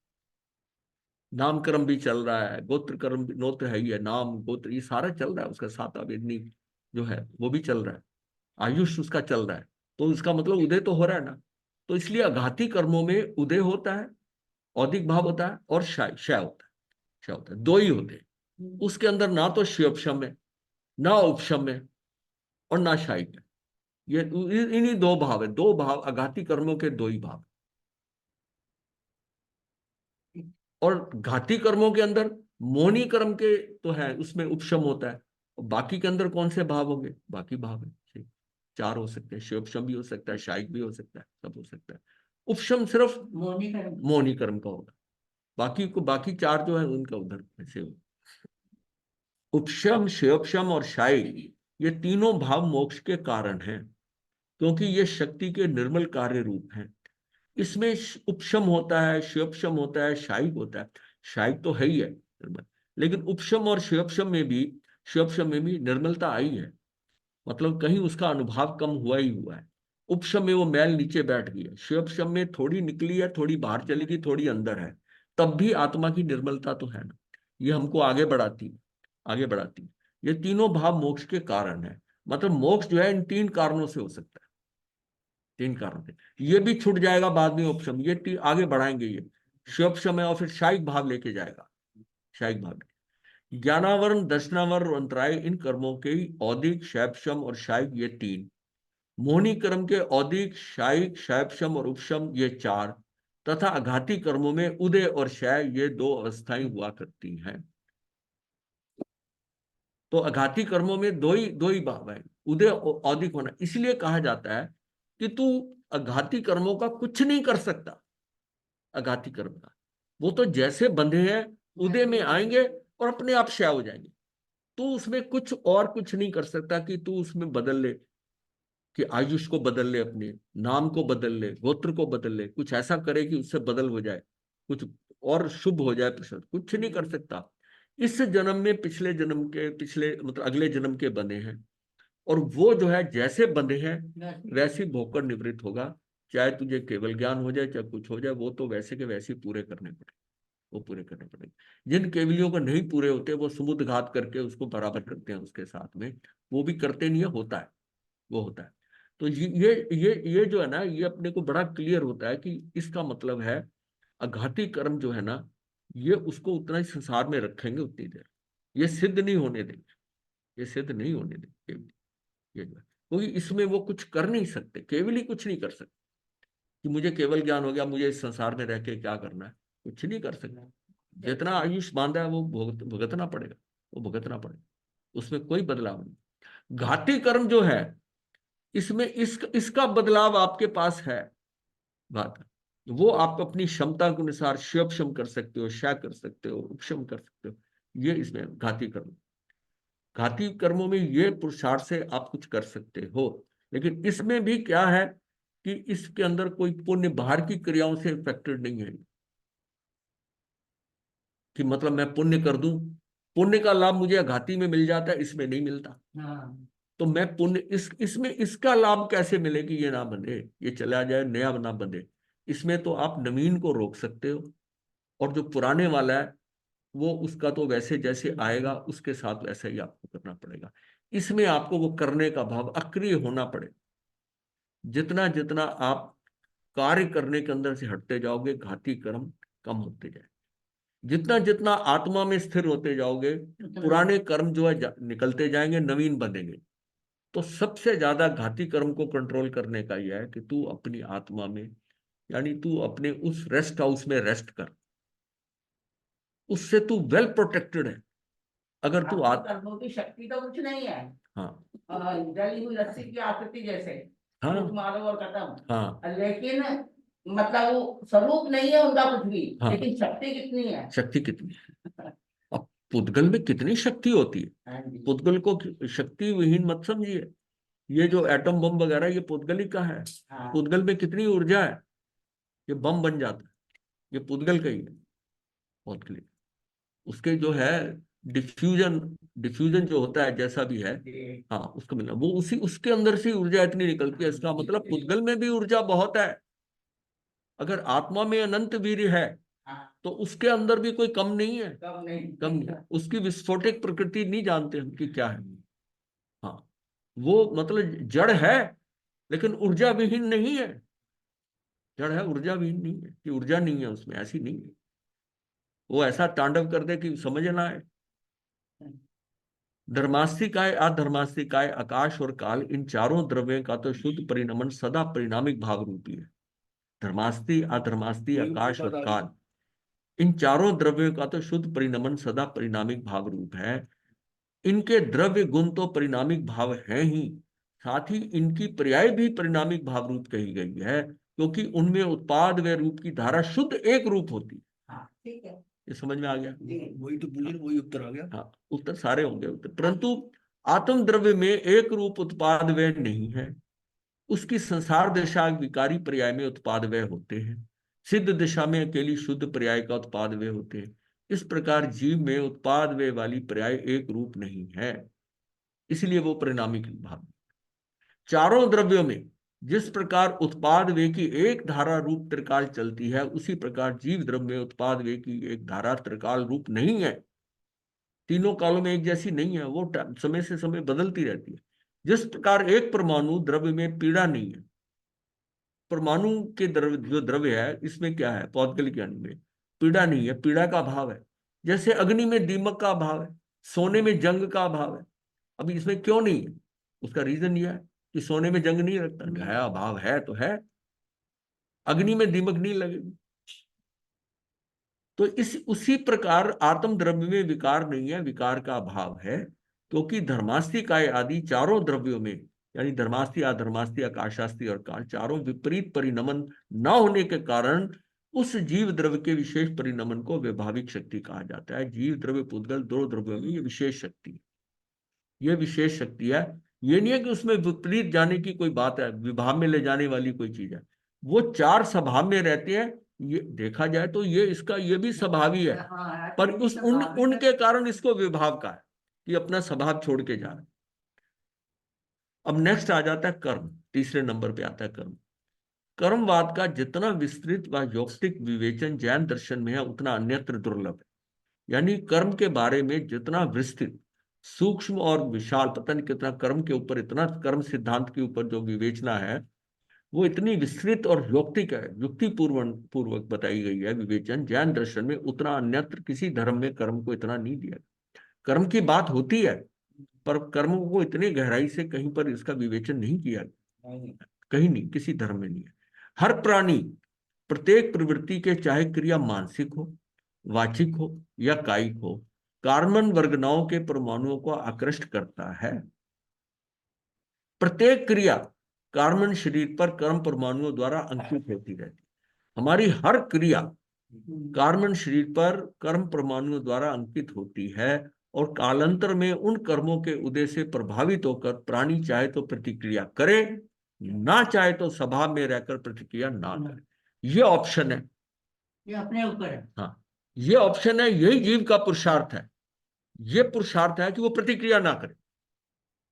नाम कर्म भी चल रहा है, गोत्र कर्म नोत्र है, ये नाम गोत्र ये सारा चल रहा है, उसका सात वेदनी जो है वो भी चल रहा है, आयुष उसका चल रहा है। तो इसका मतलब उदय तो हो रहा है ना। तो इसलिए अघाती कर्मों में उदय होता है, औदिक भाव होता है, और क्षय होता है। क्षय होता है, दो ही होते हैं उसके अंदर, ना तो शिवपशम है ना उपशम है। और ना शायिक है। ये इन्हीं दो भाव है, दो भाव, आघाती कर्मों के दो ही भाव। और घाती कर्मों के अंदर मोहनी कर्म के तो है, उसमें उपशम होता है। और बाकी के अंदर कौन से भाव होंगे? बाकी भाव है चार हो सकते हैं, शिवोपशम भी हो सकता है, शायिक भी हो सकता है, सब हो सकता है। उपशम सिर्फ मोहनी कर्म का होगा, बाकी को बाकी चार जो है उनका उधर ऐसे हो। उपशम, शिवोपशम और शायिक, ये तीनों भाव मोक्ष के कारण हैं, क्योंकि ये शक्ति के निर्मल कार्य रूप हैं। इसमें उपशम होता है, शिवोपशम होता है, शायिक होता है। शायिक तो है ही है निर्मल, लेकिन उपशम और शिवोपशम में भी निर्मलता आई है, मतलब कहीं उसका अनुभाव कम हुआ ही हुआ है। उपशम में वो मैल नीचे बैठ गई है, शिवोपशम में थोड़ी निकली है, थोड़ी बाहर चली गई, थोड़ी अंदर है, तब भी आत्मा की निर्मलता तो है ना। ये हमको आगे बढ़ाती है, आगे बढ़ाती है। ये तीनों भाव मोक्ष के कारण है। मतलब मोक्ष जो है इन तीन कारणों से हो सकता है, तीन कारण से। ये भी छूट जाएगा बाद में उपशम, ये आगे बढ़ाएंगे, ये शिवोपशम है और फिर शायिक भाव लेके जाएगा, शायिक भाव। ज्ञानावरण, दर्शनावरण और अंतराय, इन कर्मों के ही औदिक, शैवशम और शायिक, ये तीन। मोहनी कर्म के औदिक, शायिक, शैवशम और उपशम, ये चार। तथा आघाती कर्मों में उदय और क्षय, ये दो अवस्थाएं हुआ करती हैं। तो आघाती कर्मों में दो ही भाव है, उदय और औदिक होना। इसलिए कहा जाता है कि तू आघाती कर्मों का कुछ नहीं कर सकता। आघाती कर्म का वो तो जैसे बंधे हैं उदय में आएंगे और अपने आप क्षय हो जाएंगे। तू उसमें कुछ और कुछ नहीं कर सकता कि तू उसमें बदल ले, कि आयुष को बदल ले, अपने नाम को बदल ले, गोत्र को बदल ले, कुछ ऐसा करे कि उससे बदल हो जाए, कुछ और शुभ हो जाए प्रसाद, कुछ नहीं कर सकता। इस जन्म में पिछले जन्म के, पिछले मतलब अगले जन्म के बने हैं, और वो जो है जैसे बंधे हैं वैसे ही भोग कर निवृत्त होगा। चाहे तुझे केवल ज्ञान हो जाए, चाहे कुछ हो जाए, वो तो वैसे के वैसे ही पूरे करने पड़े, वो पूरे करने पड़ेंगे। जिन केवलियों को नहीं पूरे होते वो समुद्र घात करके उसको बराबर करते हैं उसके साथ में, वो भी करते नहीं है, होता है, वो होता है। तो ये जो है ना, ये अपने को बड़ा क्लियर होता है कि इसका मतलब है अघाती कर्म जो है ना, ये उसको उतना ही संसार में रखेंगे उतनी देर, ये सिद्ध नहीं होने देंगे, ये सिद्ध नहीं होने देंगे। ये जो है, क्योंकि इसमें वो कुछ कर नहीं सकते, केवल ही कुछ नहीं कर सकते कि मुझे केवल ज्ञान हो गया, मुझे इस संसार में रह के क्या करना है, कुछ नहीं कर सकते। जितना आयुष बांधा है वो भुगतना पड़ेगा, वो भुगतना पड़ेगा, उसमें कोई बदलाव नहीं। घाती कर्म जो है, इसमें इसका बदलाव आपके पास है। बात वो आप अपनी क्षमता के अनुसार शिवक्षम कर सकते हो, क्षय कर सकते हो, उपशम कर सकते हो। ये इसमें घाती कर्म, घाती कर्मों में ये पुरुषार्थ से आप कुछ कर सकते हो। लेकिन इसमें भी क्या है कि इसके अंदर कोई पुण्य बाहर की क्रियाओं से इफेक्टेड नहीं है, कि मतलब मैं पुण्य कर दूं, पुण्य का लाभ मुझे घाती में मिल जाता है, इसमें नहीं मिलता। तो मैं पुण्य इसमें इसका लाभ कैसे मिले कि ये ना बंधे, ये चला जाए, नया ना बंधे। इसमें तो आप नवीन को रोक सकते हो, और जो पुराने वाला है वो उसका तो वैसे जैसे आएगा उसके साथ वैसा ही आपको करना पड़ेगा। इसमें आपको वो करने का भाव अक्रिय होना पड़ेगा। जितना जितना आप कार्य करने के अंदर से हटते जाओगे, घाती कर्म कम होते जाए। जितना जितना आत्मा में स्थिर होते जाओगे, पुराने कर्म जो है निकलते जाएंगे, नवीन बनेंगे। तो सबसे ज्यादा घाती कर्म को कंट्रोल करने का यह है कि तू अपनी आत्मा में, यानी तू अपने उस रेस्ट हाउस में रेस्ट कर, उससे तू वेल प्रोटेक्टेड है। अगर तू
कर्मों की शक्ति तो कुछ नहीं है।
हाँ
जली हुई रस्सी की आकृति जैसे,
हाँ
मारो और खत्म।
हाँ
लेकिन मतलब वो स्वरूप नहीं है उनका कुछ भी,
हाँ,
लेकिन शक्ति कितनी है।
शक्ति कितनी है। अब पुद्गल में कितनी शक्ति होती है, पुद्गल को शक्ति विहीन मत समझिए। ये जो एटम बम वगैरह ये पुद्गल ही का है। पुद्गल में कितनी ऊर्जा है, ये बम बन जाता है, ये पुद्गल का ही है। पुद्गल उसके जो है डिफ्यूजन, डिफ्यूजन जो होता है जैसा भी है, हाँ उसको मिलना, वो उसी उसके अंदर से ऊर्जा इतनी निकलती है। इसका मतलब पुद्गल में भी ऊर्जा बहुत है। अगर आत्मा में अनंत वीर्य है तो उसके अंदर भी कोई कम नहीं है, कम नहीं है। उसकी विस्फोटक प्रकृति नहीं जानते हम कि क्या है। हाँ वो मतलब जड़ है लेकिन ऊर्जा विहीन नहीं है। जड़ है, ऊर्जा विहीन नहीं है कि ऊर्जा नहीं है उसमें, ऐसी नहीं है। वो ऐसा तांडव कर दे कि समझ ना आए। धर्मास्तिकाय, अधर्मास्तिकाय, आकाश और काल, इन चारों द्रव्यों का तो शुद्ध परिणमन सदा परिणामिक भाव रूपी है। धर्मास्ति, अधर्मास्ति, आकाश और काल, इन चारों द्रव्यों का तो शुद्ध परिणमन सदा परिणामिक भाव रूप है। इनके द्रव्य गुण तो परिणामिक भाव है ही, साथ ही इनकी पर्याय भी परिणामिक भाव रूप कही गई है, क्योंकि उनमें उत्पाद व रूप की धारा शुद्ध एक रूप होती है।
हाँ, ठीक है।
ये समझ में आ गया?
वही तो पूछे, वही उत्तर आ गया।
हाँ, उत्तर सारे होंगे उत्तर। परंतु आत्म द्रव्य में एक रूप उत्पाद व्यय नहीं है, उसकी संसार दशा विकारी पर्याय में उत्पाद व्यय होते हैं, सिद्ध दिशा में अकेली शुद्ध पर्याय का उत्पाद व्यय होते हैं। इस प्रकार जीव में उत्पाद व्यय वाली पर्याय एक रूप नहीं है, इसलिए वो परिणामिक भाव। चारों द्रव्यों में जिस प्रकार उत्पाद व्यय की एक धारा रूप त्रिकाल चलती है, उसी प्रकार जीव द्रव्य में उत्पाद व्यय की एक धारा त्रिकाल रूप नहीं है, तीनों कालों में एक जैसी नहीं है, वो समय से समय बदलती रहती है। जिस प्रकार एक परमाणु द्रव्य में पीड़ा नहीं है, परमाणु के द्रव्य जो द्रव्य है इसमें क्या है, पौद्गलिक यानी में पीड़ा नहीं है, पीड़ा का अभाव है। जैसे अग्नि में दीमक का अभाव है, सोने में जंग का अभाव है। अभी इसमें क्यों नहीं है, उसका रीजन यह है कि सोने में जंग नहीं रखता है, अभाव है तो है, अग्नि में दीमक नहीं लगेगी। तो इस उसी प्रकार आत्म द्रव्य में विकार नहीं है, विकार का अभाव है, क्योंकि धर्मास्ति काय आदि चारों द्रव्यों में, यानी धर्मास्ति, अधर्मास्ति, आकाशास्ति और काल, चारों विपरीत परिणमन न होने के कारण उस जीव द्रव्य के विशेष परिणमन को वैभाविक शक्ति कहा जाता है। जीव द्रव्य पुद्गल दो द्रव्यों में ये विशेष शक्ति है, ये विशेष शक्ति है। ये नहीं है कि उसमें विपरीत जाने की कोई बात है, विभाव में ले जाने वाली कोई चीज है। वो चार स्वभाव में रहते हैं, ये देखा जाए तो ये इसका ये भी स्वभावी है,
हाँ,
पर उस उनके कारण इसको विभाव का है कि अपना स्वभाव छोड़ के जा रहा है। अब नेक्स्ट आ जाता है कर्म, तीसरे नंबर पे आता है कर्म। कर्मवाद का जितना विस्तृत व यौक्तिक विवेचन जैन दर्शन में है, उतना अन्यत्र दुर्लभ है। यानी कर्म के बारे में जितना विस्तृत, सूक्ष्म और विशाल, पता नहीं कितना कर्म के ऊपर, इतना कर्म सिद्धांत के ऊपर जो विवेचना है वो इतनी विस्तृत और यौक्तिक है, युक्ति पूर्वक बताई गई है विवेचन जैन दर्शन में, उतना अन्यत्र किसी धर्म में कर्म को इतना नहीं दिया। कर्म की बात होती है, पर कर्म को इतने गहराई से कहीं पर इसका विवेचन नहीं किया, कहीं नहीं, किसी धर्म में नहीं है। हर प्राणी प्रत्येक प्रवृत्ति के, चाहे क्रिया मानसिक हो, वाचिक हो या कायिक हो, कार्बन वर्गनाओं के परमाणुओं को आकृष्ट करता है। प्रत्येक क्रिया कार्बन शरीर पर कर्म परमाणुओं द्वारा अंकित होती रहती है। हमारी हर क्रिया कार्बन शरीर पर कर्म परमाणुओं द्वारा अंकित होती है, और कालांतर में उन कर्मों के उदय से प्रभावित होकर प्राणी चाहे तो प्रतिक्रिया करे, ना चाहे तो स्वभाव में रहकर प्रतिक्रिया ना करे। ये ऑप्शन है,
ये अपने ऊपर है।
हाँ, ये ऑप्शन है, यही जीव का पुरुषार्थ है। ये पुरुषार्थ है कि वो प्रतिक्रिया ना करे,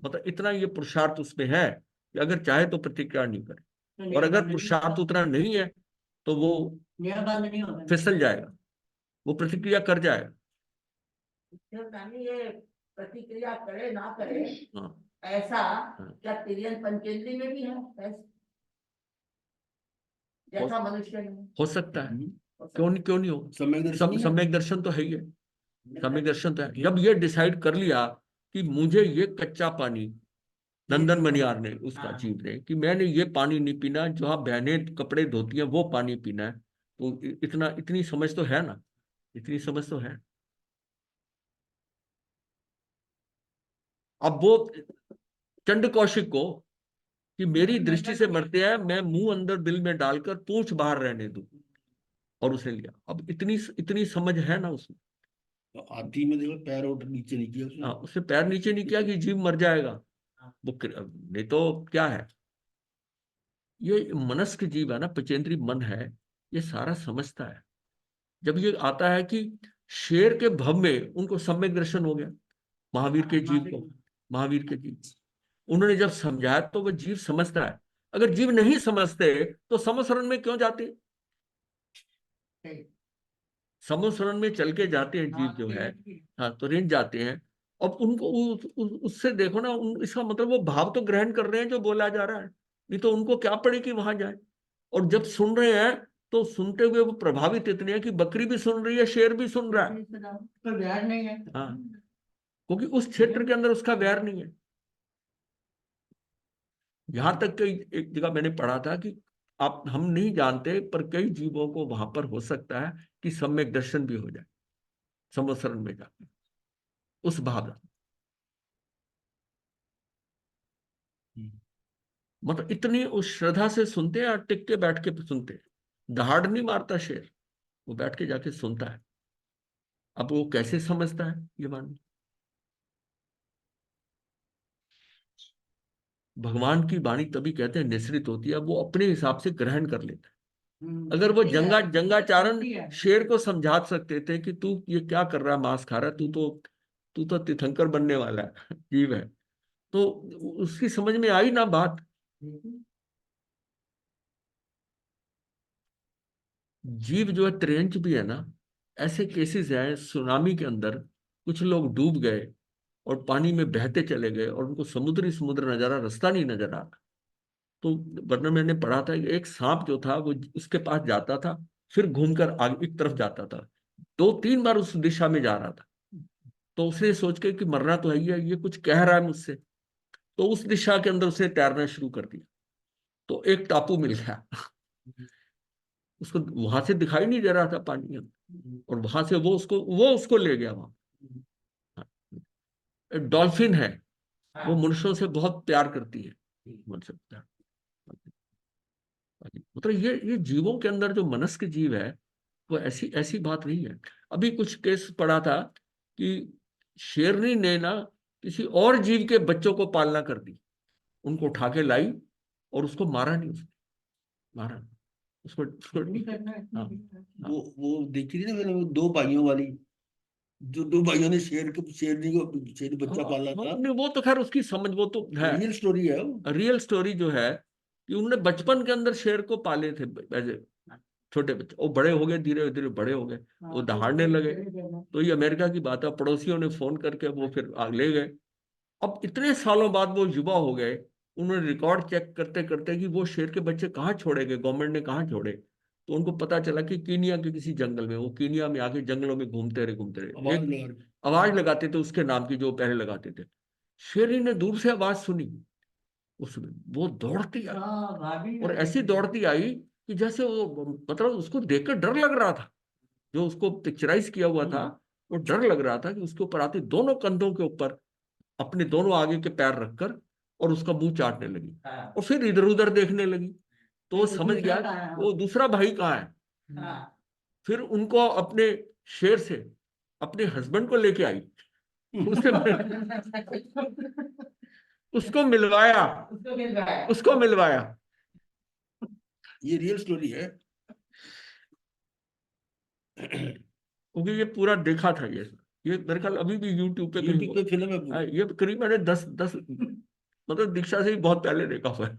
मतलब इतना ये पुरुषार्थ उसमें है कि अगर चाहे तो प्रतिक्रिया नहीं करे, और अगर पुरुषार्थ उतना नहीं है तो वो
नियमबद्ध नहीं होगा,
फिसल जाएगा, वो प्रतिक्रिया कर जाएगा।
ये प्रतिक्रिया करे ना करे,
हाँ,
ऐसा
हाँ।
क्या तिर्यन पंचेंद्रिय में भी है जैसा मनुष्य में?
हो सकता है, क्यों नहीं हो, सम्यक दर्शन तो है ही है, सम्यक दर्शन तो है। जब ये डिसाइड कर लिया कि मुझे ये कच्चा पानी, नंदन मनियार ने, उसका जीव ने, कि मैंने ये पानी नहीं पीना, जहाँ बहनें कपड़े धोती हैं वो पानी पीना है, तो इतनी समझ तो है ना, इतनी समझ तो है। अब वो चंड कौशिक को कि मेरी दृष्टि से मरते हैं, मैं मुंह अंदर बिल में डालकर पूंछ बाहर रहने दूं, और उसने लिया। अब इतनी समझ है ना उसमें।
तो हाथी में देखो पैर और नीचे नहीं किया उसने।
हाँ, उसने पैर नीचे नहीं किया कि जीव मर जाएगा, वो नहीं तो क्या है, ये मनस्क जीव है ना, पचेंद्री मन है, ये सारा समझता है। जब ये आता है कि शेर के भव में उनको सम्यक दर्शन हो गया, महावीर के जीव को, महावीर के जीव उन्होंने जब समझाया तो वो जीव समझता है। अगर जीव नहीं समझते तो समस्वरण में क्यों जाते, समस्वरण में चल के जाते हैं जीव जो है, हाँ, तो रिंझ जाते हैं। अब उनको उससे देखो ना, इसका मतलब वो भाव तो ग्रहण कर रहे हैं जो बोला जा रहा है, नहीं तो उनको क्या पड़े कि वहां जाए। और जब सुन रहे हैं तो सुनते हुए वो प्रभावित इतने हैं कि बकरी भी सुन रही है, शेर भी सुन रहा है।
नहीं है।
हाँ, क्योंकि उस क्षेत्र के अंदर उसका वैर नहीं है। यहां तक कि एक जगह मैंने पढ़ा था कि आप हम नहीं जानते पर कई जीवों को वहां पर हो सकता है कि सम्यक दर्शन भी हो जाए संवत्सरण में जाकर उस भावना। मतलब इतनी उस श्रद्धा से सुनते हैं और टिक के बैठ के सुनते हैं। दहाड़ नहीं मारता शेर, वो बैठ के जाके सुनता है। अब वो कैसे समझता है ये मान, भगवान की वाणी तभी कहते हैं निश्रित होती है, वो अपने हिसाब से ग्रहण कर लेता है। अगर वो जंगाचारण शेर को समझा सकते थे कि तू ये क्या कर रहा है, मांस खा रहा है, तू तो तीर्थंकर बनने वाला है, जीव है, तो उसकी समझ में आई ना बात। जीव जो है त्रियंच भी है ना। ऐसे केसेस हैं सुनामी के अंदर, कुछ लोग डूब गए और पानी में बहते चले गए और उनको समुद्र नजारा, रास्ता नहीं नजर आ रहा। तो वर्णन मैंने पढ़ा था कि एक सांप जो था वो उसके पास जाता था, फिर घूमकर आगे एक तरफ जाता था, 2-3 बार उस दिशा में जा रहा था। तो उसने सोच के कि मरना तो है ही है, ये कुछ कह रहा है मुझसे, तो उस दिशा के अंदर उसने तैरना शुरू कर दिया। तो एक टापू मिल गया उसको, वहां से दिखाई नहीं दे रहा था पानी, और वहां से वो उसको ले गया वहां। एक डॉल्फिन है, वो मनुष्यों से बहुत प्यार करती है, मनुष्य से प्यार। मतलब ये जीवों के अंदर जो मनस्क जीव है, वो ऐसी ऐसी बात नहीं है। अभी कुछ केस पढ़ा था कि शेरनी ने ना किसी और जीव के बच्चों को पालना कर दी, उनको उठा के लाई और उसको मारा नहीं, उसने मारा नहीं। हाँ, हाँ।
वो देखी थी ना मैंने, वो दो भाइयों वाली, जो दो भाइयों ने शेरनी को शेर बच्चा पाला था।
नहीं, वो तो खैर उसकी समझ, वो तो है
रियल स्टोरी है वो।
रियल स्टोरी जो है कि उन्होंने बचपन के अंदर शेर को पाले थे ऐसे छोटे बच्चे, वो बड़े हो गए, धीरे धीरे बड़े हो गए, वो दहाड़ने लगे। तो ये अमेरिका की बात है, पड़ोसियों ने फोन करके वो फिर ले गए। अब इतने सालों बाद वो युवा हो गए, उन्होंने रिकॉर्ड चेक करते करते कि वो शेर के बच्चे कहाँ छोड़े गए, गवर्नमेंट ने कहाँ छोड़े, तो उनको पता चला कि कीनिया के किसी जंगल में, वो कीनिया में आके जंगलों में घूमते रहे। एक आवाज लगाते थे उसके नाम की, जो पहले लगाते थे। शेरनी ने दूर से आवाज सुनी, उसमें वो दौड़ती आई, और ऐसी दौड़ती आई कि जैसे वो, मतलब उसको देखकर डर लग रहा था, जो उसको पिक्चराइज किया हुआ था, वो डर लग रहा था कि उसके ऊपर आती, दोनों कंधों के ऊपर अपने दोनों आगे के पैर रखकर और उसका मुंह चाटने लगी, और फिर इधर उधर देखने लगी। तो वो समझ गया वो दूसरा भाई कहाँ है। फिर उनको अपने शेर से अपने हस्बैंड को लेके आई, उससे उसको मिलवाया, उसको मिलवाया।
ये रियल स्टोरी है।
क्योंकि ये पूरा देखा था, ये मेरे ख्याल अभी भी यूट्यूब पे
यूट्यूब पे फिल्म है
हाँ,
पूरी।
ये करीब मैंने 10 मतलब दीक्षा से ही बहुत पहले देखा हुआ है।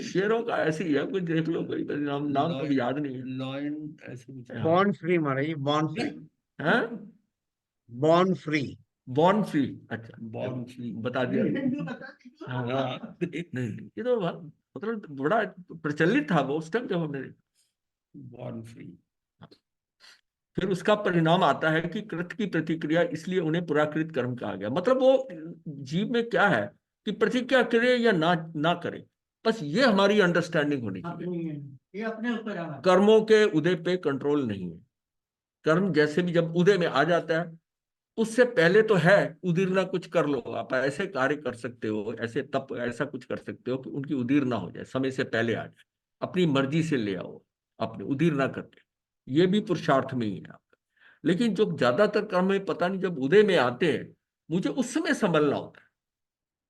शेरों का ऐसे ही है, कुछ देख लो, कोई नाम नाम कभी याद नहीं है।
लॉयन ऐसे कुछ है।
बॉर्न फ्री महाराज, बॉर्न फ्री,
हैं?
Born free.
बॉर्न फ्री, अच्छा
बॉर्न फ्री।
बता दिया। हाँ, नहीं, ये तो मतलब बड़ा प्रचलित था वो उस टाइम जब हमने।
Born free.
फिर उसका परिणाम आता है कि कृत की प्रतिक्रिया, इसलिए उन्हें पुराकृत कर्म कहा गया। मतलब वो जीव में क्या है कि प्रतिक्रिया करे या ना ना करे, बस ये हमारी अंडरस्टैंडिंग होनी चाहिए।
ये अपने ऊपर है।
कर्मों के उदय पे कंट्रोल नहीं है। कर्म जैसे भी जब उदय में आ जाता है, उससे पहले तो है उदीरना, कुछ कर लो, आप ऐसे कार्य कर सकते हो, ऐसे तप ऐसा कुछ कर सकते हो कि उनकी उदीर ना हो जाए, समय से पहले आ जाए, अपनी मर्जी से ले आओ, अपने उदीर ना करते। ये भी पुरुषार्थ में ही है आपका। लेकिन जो ज्यादातर कर्म में पता नहीं, जब उदय में आते हैं, मुझे उस समय संभलना होता है,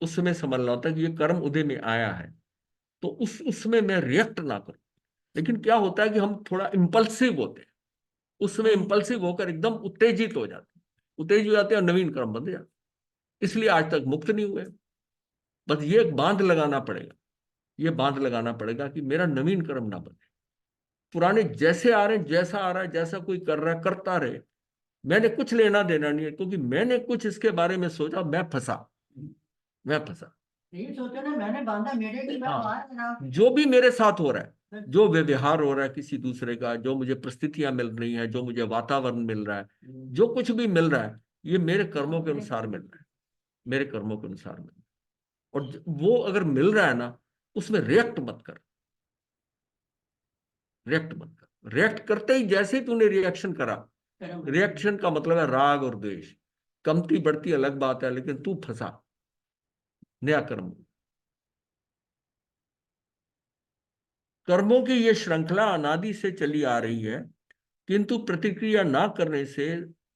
उस समय संभलना होता है कि ये कर्म उदय में आया है, तो उसमें मैं रिएक्ट ना करूं। लेकिन क्या होता है कि हम थोड़ा इम्पल्सिव होते हैं, उस समय इम्पल्सिव होकर एकदम उत्तेजित हो जाते हैं, उत्तेजित हो जाते हैं और नवीन कर्म बन जाते, इसलिए आज तक मुक्त नहीं हुए। बस ये एक बांध लगाना पड़ेगा, ये बांध लगाना पड़ेगा कि मेरा नवीन कर्म ना बने, पुराने जैसे आ रहे हैं, जैसा आ रहा है, जैसा कोई कर रहा है करता रहे, मैंने कुछ लेना देना नहीं है, क्योंकि मैंने कुछ इसके बारे में सोचा, मैं फंसा।
ये सोचो ना, मैंने बांधा मेरे की, मैं
हाँ,
मार रहा हूं।
जो भी मेरे साथ हो रहा है, जो व्यवहार हो रहा है किसी दूसरे का, जो मुझे परिस्थितियां मिल रही हैं, जो मुझे वातावरण मिल रहा है, जो कुछ भी मिल रहा है, ये मेरे कर्मों के अनुसार मिल रहा है, मेरे कर्मों के अनुसार मिल रहा है। और वो अगर मिल रहा है ना, उसमें रिएक्ट मत कर, रिएक्ट मत कर। रिएक्ट करते ही, जैसे ही तूने रिएक्शन करा, रिएक्शन का मतलब है राग और द्वेष। कमती बढ़ती अलग बात है, लेकिन तू फंसा, नया कर्म। कर्मों की ये श्रृंखला अनादि से चली आ रही है, किंतु प्रतिक्रिया ना करने से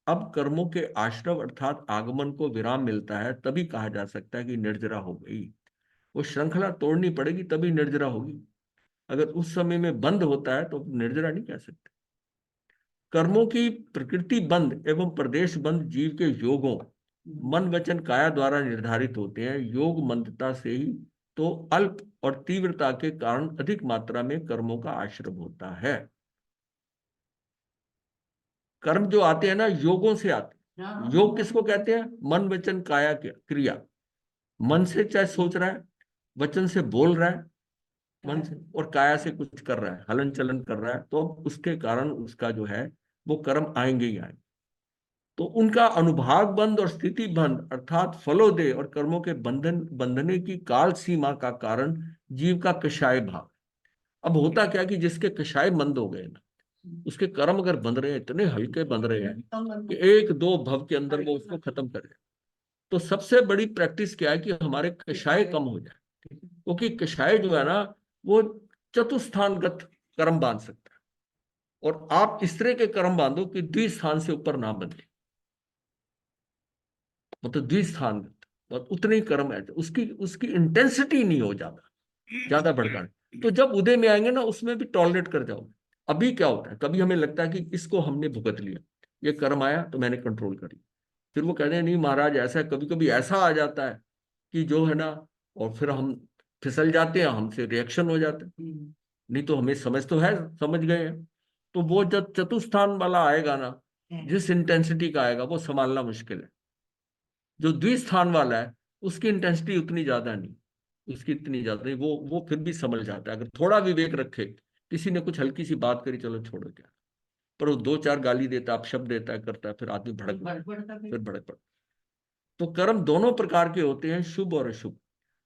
अब कर्मों के आश्रव अर्थात आगमन को विराम मिलता है, तभी कहा जा सकता है कि निर्जरा हो गई। वो श्रृंखला तोड़नी पड़ेगी, तभी निर्जरा होगी। अगर उस समय में बंद होता है तो निर्जरा नहीं कह सकते। कर्मों की प्रकृति बंद एवं प्रदेश बंद जीव के योगों मन वचन काया द्वारा निर्धारित होते हैं। योग मंदता से ही तो अल्प और तीव्रता के कारण अधिक मात्रा में कर्मों का आश्रय होता है। कर्म जो आते हैं ना, योगों से आते हैं। योग किसको कहते हैं? मन वचन काया क्रिया। मन से चाहे सोच रहा है, वचन से बोल रहा है, मन से, और काया से कुछ कर रहा है, हलन चलन कर रहा है, तो उसके कारण उसका जो है वो कर्म आएंगे ही आएंगे। तो उनका अनुभाग बंद और स्थिति बंद अर्थात फलोदय और कर्मों के बंधने की काल सीमा का कारण जीव का कषाय भाव। अब होता क्या कि जिसके कषाय मंद हो गए ना, उसके कर्म अगर बंध रहे हैं, इतने हल्के बंध रहे हैं कि एक दो भव के अंदर वो उसको खत्म करे। तो सबसे बड़ी प्रैक्टिस क्या है कि हमारे कषाय कम हो जाए, क्योंकि कषाय जो है ना, वो चतुस्थानगत कर्म बांध सकता है, और आप इस तरह के कर्म बांधो कि द्विस्थान से ऊपर ना बंधे। मतलब द्विस्थान और उतने ही कर्म है, उसकी उसकी इंटेंसिटी नहीं हो ज्यादा भड़काने। तो जब उदय में आएंगे ना, उसमें भी टॉलरेट कर जाओगे। अभी क्या होता है, कभी हमें लगता है कि इसको हमने भुगत लिया, ये कर्म आया तो मैंने कंट्रोल कर लिया। फिर वो कहते हैं नहीं महाराज, ऐसा कभी कभी ऐसा आ जाता है कि जो है ना, और फिर हम फिसल जाते हैं, हमसे रिएक्शन हो जाता है। नहीं तो हमें समझ तो है, समझ गए हैं। तो वो जब चतुस्थान वाला आएगा ना, जिस इंटेंसिटी का आएगा वो संभालना मुश्किल है। जो द्विस्थान वाला है, उसकी इंटेंसिटी उतनी ज्यादा नहीं, उसकी इतनी ज्यादा नहीं, वो फिर भी संभल जाता है अगर थोड़ा विवेक रखे। किसी ने कुछ हल्की सी बात करी, चलो छोड़ो क्या, पर वो दो चार गाली देता है, अपशब्द देता है, करता है, फिर आदमी फिर भड़क पड़ता। तो कर्म दोनों प्रकार के होते हैं, शुभ और अशुभ।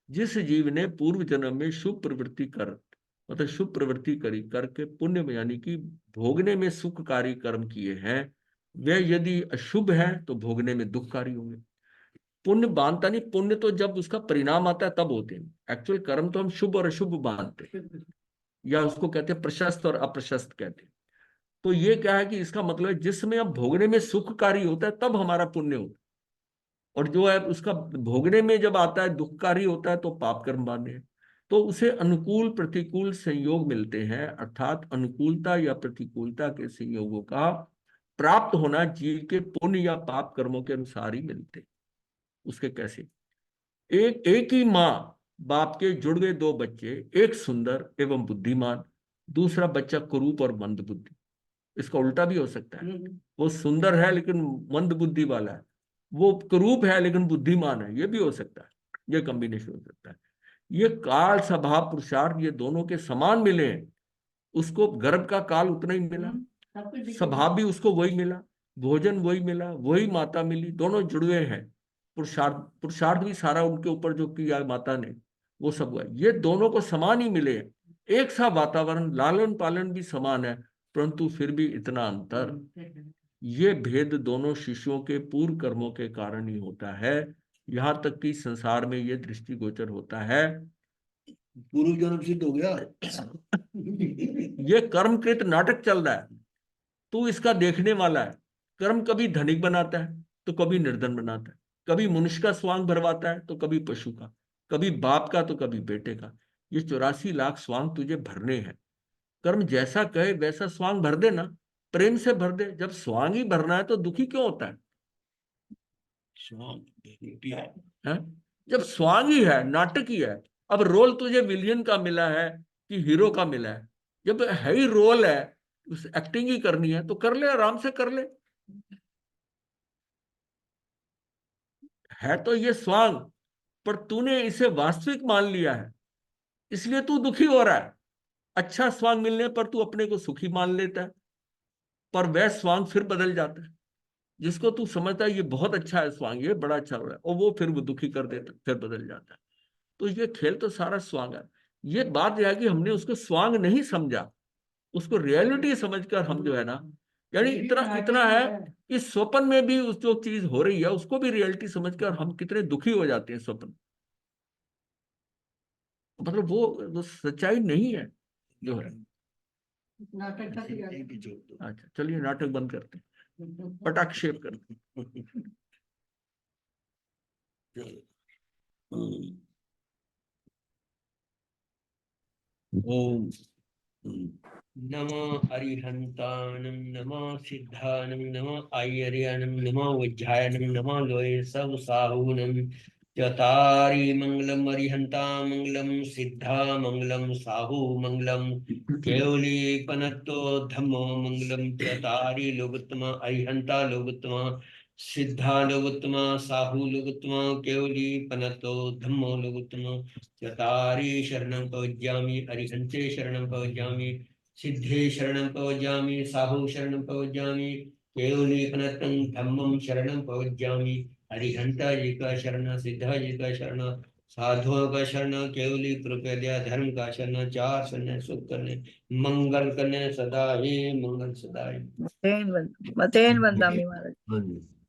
जिस जीव ने पूर्व जन्म में शुभ प्रवृत्ति कर, मतलब शुभ प्रवृत्ति करी करके पुण्य में यानी कि भोगने में सुखकारी कर्म किए हैं, वे यदि अशुभ है तो भोगने में दुखकारी होंगे। पुण्य बांधता नहीं, पुण्य तो जब उसका परिणाम आता है तब होते हैं। एक्चुअल कर्म तो हम शुभ और अशुभ बांधते हैं, या उसको कहते हैं प्रशस्त और अप्रशस्त कहते हैं। तो ये क्या है कि इसका मतलब है जिसमें अब भोगने में सुखकारी होता है तब हमारा पुण्य होता है, और जो है उसका भोगने में जब आता है दुखकारी होता है तो पाप कर्म बांधे हैं। तो उसे अनुकूल प्रतिकूल संयोग मिलते हैं, अर्थात अनुकूलता या प्रतिकूलता के संयोगों का प्राप्त होना जीव के पुण्य या पाप कर्मों के अनुसार ही मिलते हैं। उसके कैसे? एक ही माँ बाप के जुड़ गए दो बच्चे, एक सुंदर एवं बुद्धिमान, दूसरा बच्चा कुरूप और मंद बुद्धि। इसका उल्टा भी हो सकता है, वो सुंदर है लेकिन मंद बुद्धि वाला है, वो कुरूप है लेकिन बुद्धिमान है, ये भी हो सकता है। ये कॉम्बिनेशन हो सकता है। ये काल स्वभाव पुरुषार्थ ये दोनों के समान मिले हैं। उसको गर्भ का काल उतना ही मिला, स्वभाव भी उसको वही मिला, भोजन वही मिला, वही माता मिली, दोनों जुड़े हैं। पुरुषार्थ पुरुषार्थ भी सारा उनके ऊपर जो किया माता ने, वो सब हुआ। ये दोनों को समान ही मिले हैं, एक सा वातावरण, लालन पालन भी समान है, परंतु फिर भी इतना अंतर। ये भेद दोनों शिशुओं के पूर्व कर्मों के कारण ही होता है। यहाँ तक कि संसार में ये दृष्टिगोचर होता है।
पूर्व जन्म सिद्ध हो गया।
ये कर्मकृत नाटक चल रहा है, तू इसका देखने वाला है। कर्म कभी धनिक बनाता है तो कभी निर्धन बनाता है, कभी मनुष्य का स्वांग भरवाता है तो कभी पशु का, कभी बाप का तो कभी बेटे का। ये 84 लाख स्वांग तुझे भरने हैं। कर्म जैसा कहे वैसा स्वांग भर दे ना, प्रेम से भर दे। जब स्वांग ही भरना है तो दुखी क्यों होता है? जब स्वांग ही है, नाटक ही है। अब रोल तुझे विलियन का मिला है कि हीरो का मिला है, जब है ही रोल है, उस एक्टिंग ही करनी है तो कर ले, आराम से कर ले। है तो ये स्वांग, पर तूने इसे वास्तविक मान लिया है, इसलिए तू दुखी हो रहा है। अच्छा स्वांग मिलने पर तू अपने को सुखी मान लेता है, पर वह स्वांग फिर बदल जाता है। जिसको तू समझता है ये बहुत अच्छा है स्वांग, ये बड़ा अच्छा हो रहा है, और वो फिर वो दुखी कर देता है, फिर बदल जाता है। तो ये खेल तो सारा स्वांग है। ये बात यह है कि हमने उसको स्वांग नहीं समझा, उसको रियलिटी समझकर हम जो है ना, यानी इतना इतना है कि स्वप्न में भी उस जो चीज हो रही है उसको भी रियलिटी समझकर हम कितने दुखी हो जाते हैं स्वप्न। मतलब वो सच्चाई नहीं है जो है।
नाटक का
यही भी जोड़ दो।
अच्छा चलिए नाटक बंद करते हैं, पटाक्षेप करते
हम्म,
हैं। ओम
नमो अरिहंताणं नमो सिद्धाणं नमो आयर्याणं नमो वज्रायणं नमो लोये सब साहूणं चतारी मंगलम अरिहंता मंगलम सिद्धा मंगलम साहू मंगलम केवली पनत्तो धम्मो मंगलम चतारी लोकोत्तम अरिहंता लोकोत्तम सिद्धा लोकोत्तम साहू लोकोत्तम केवली पनत्तो धम्मो लोकोत्तम चतारी शरणं पवज्यामि अरिहंते शरणं पवज्यामि सिद्धे शरणं पवज्यामि साहु शरणं पवज्यामि केवली पनतं धम्मं शरणं पवज्यामि अरिहंता जी का शरण सिद्धा जी का शरण साधुओं का शरण केवली कृपया धर्म का शरण चार शरण सुख करने मंगल करने सदा ही मंगल सदा ही
मतेन वंदामि महाराज।
हाँ जी।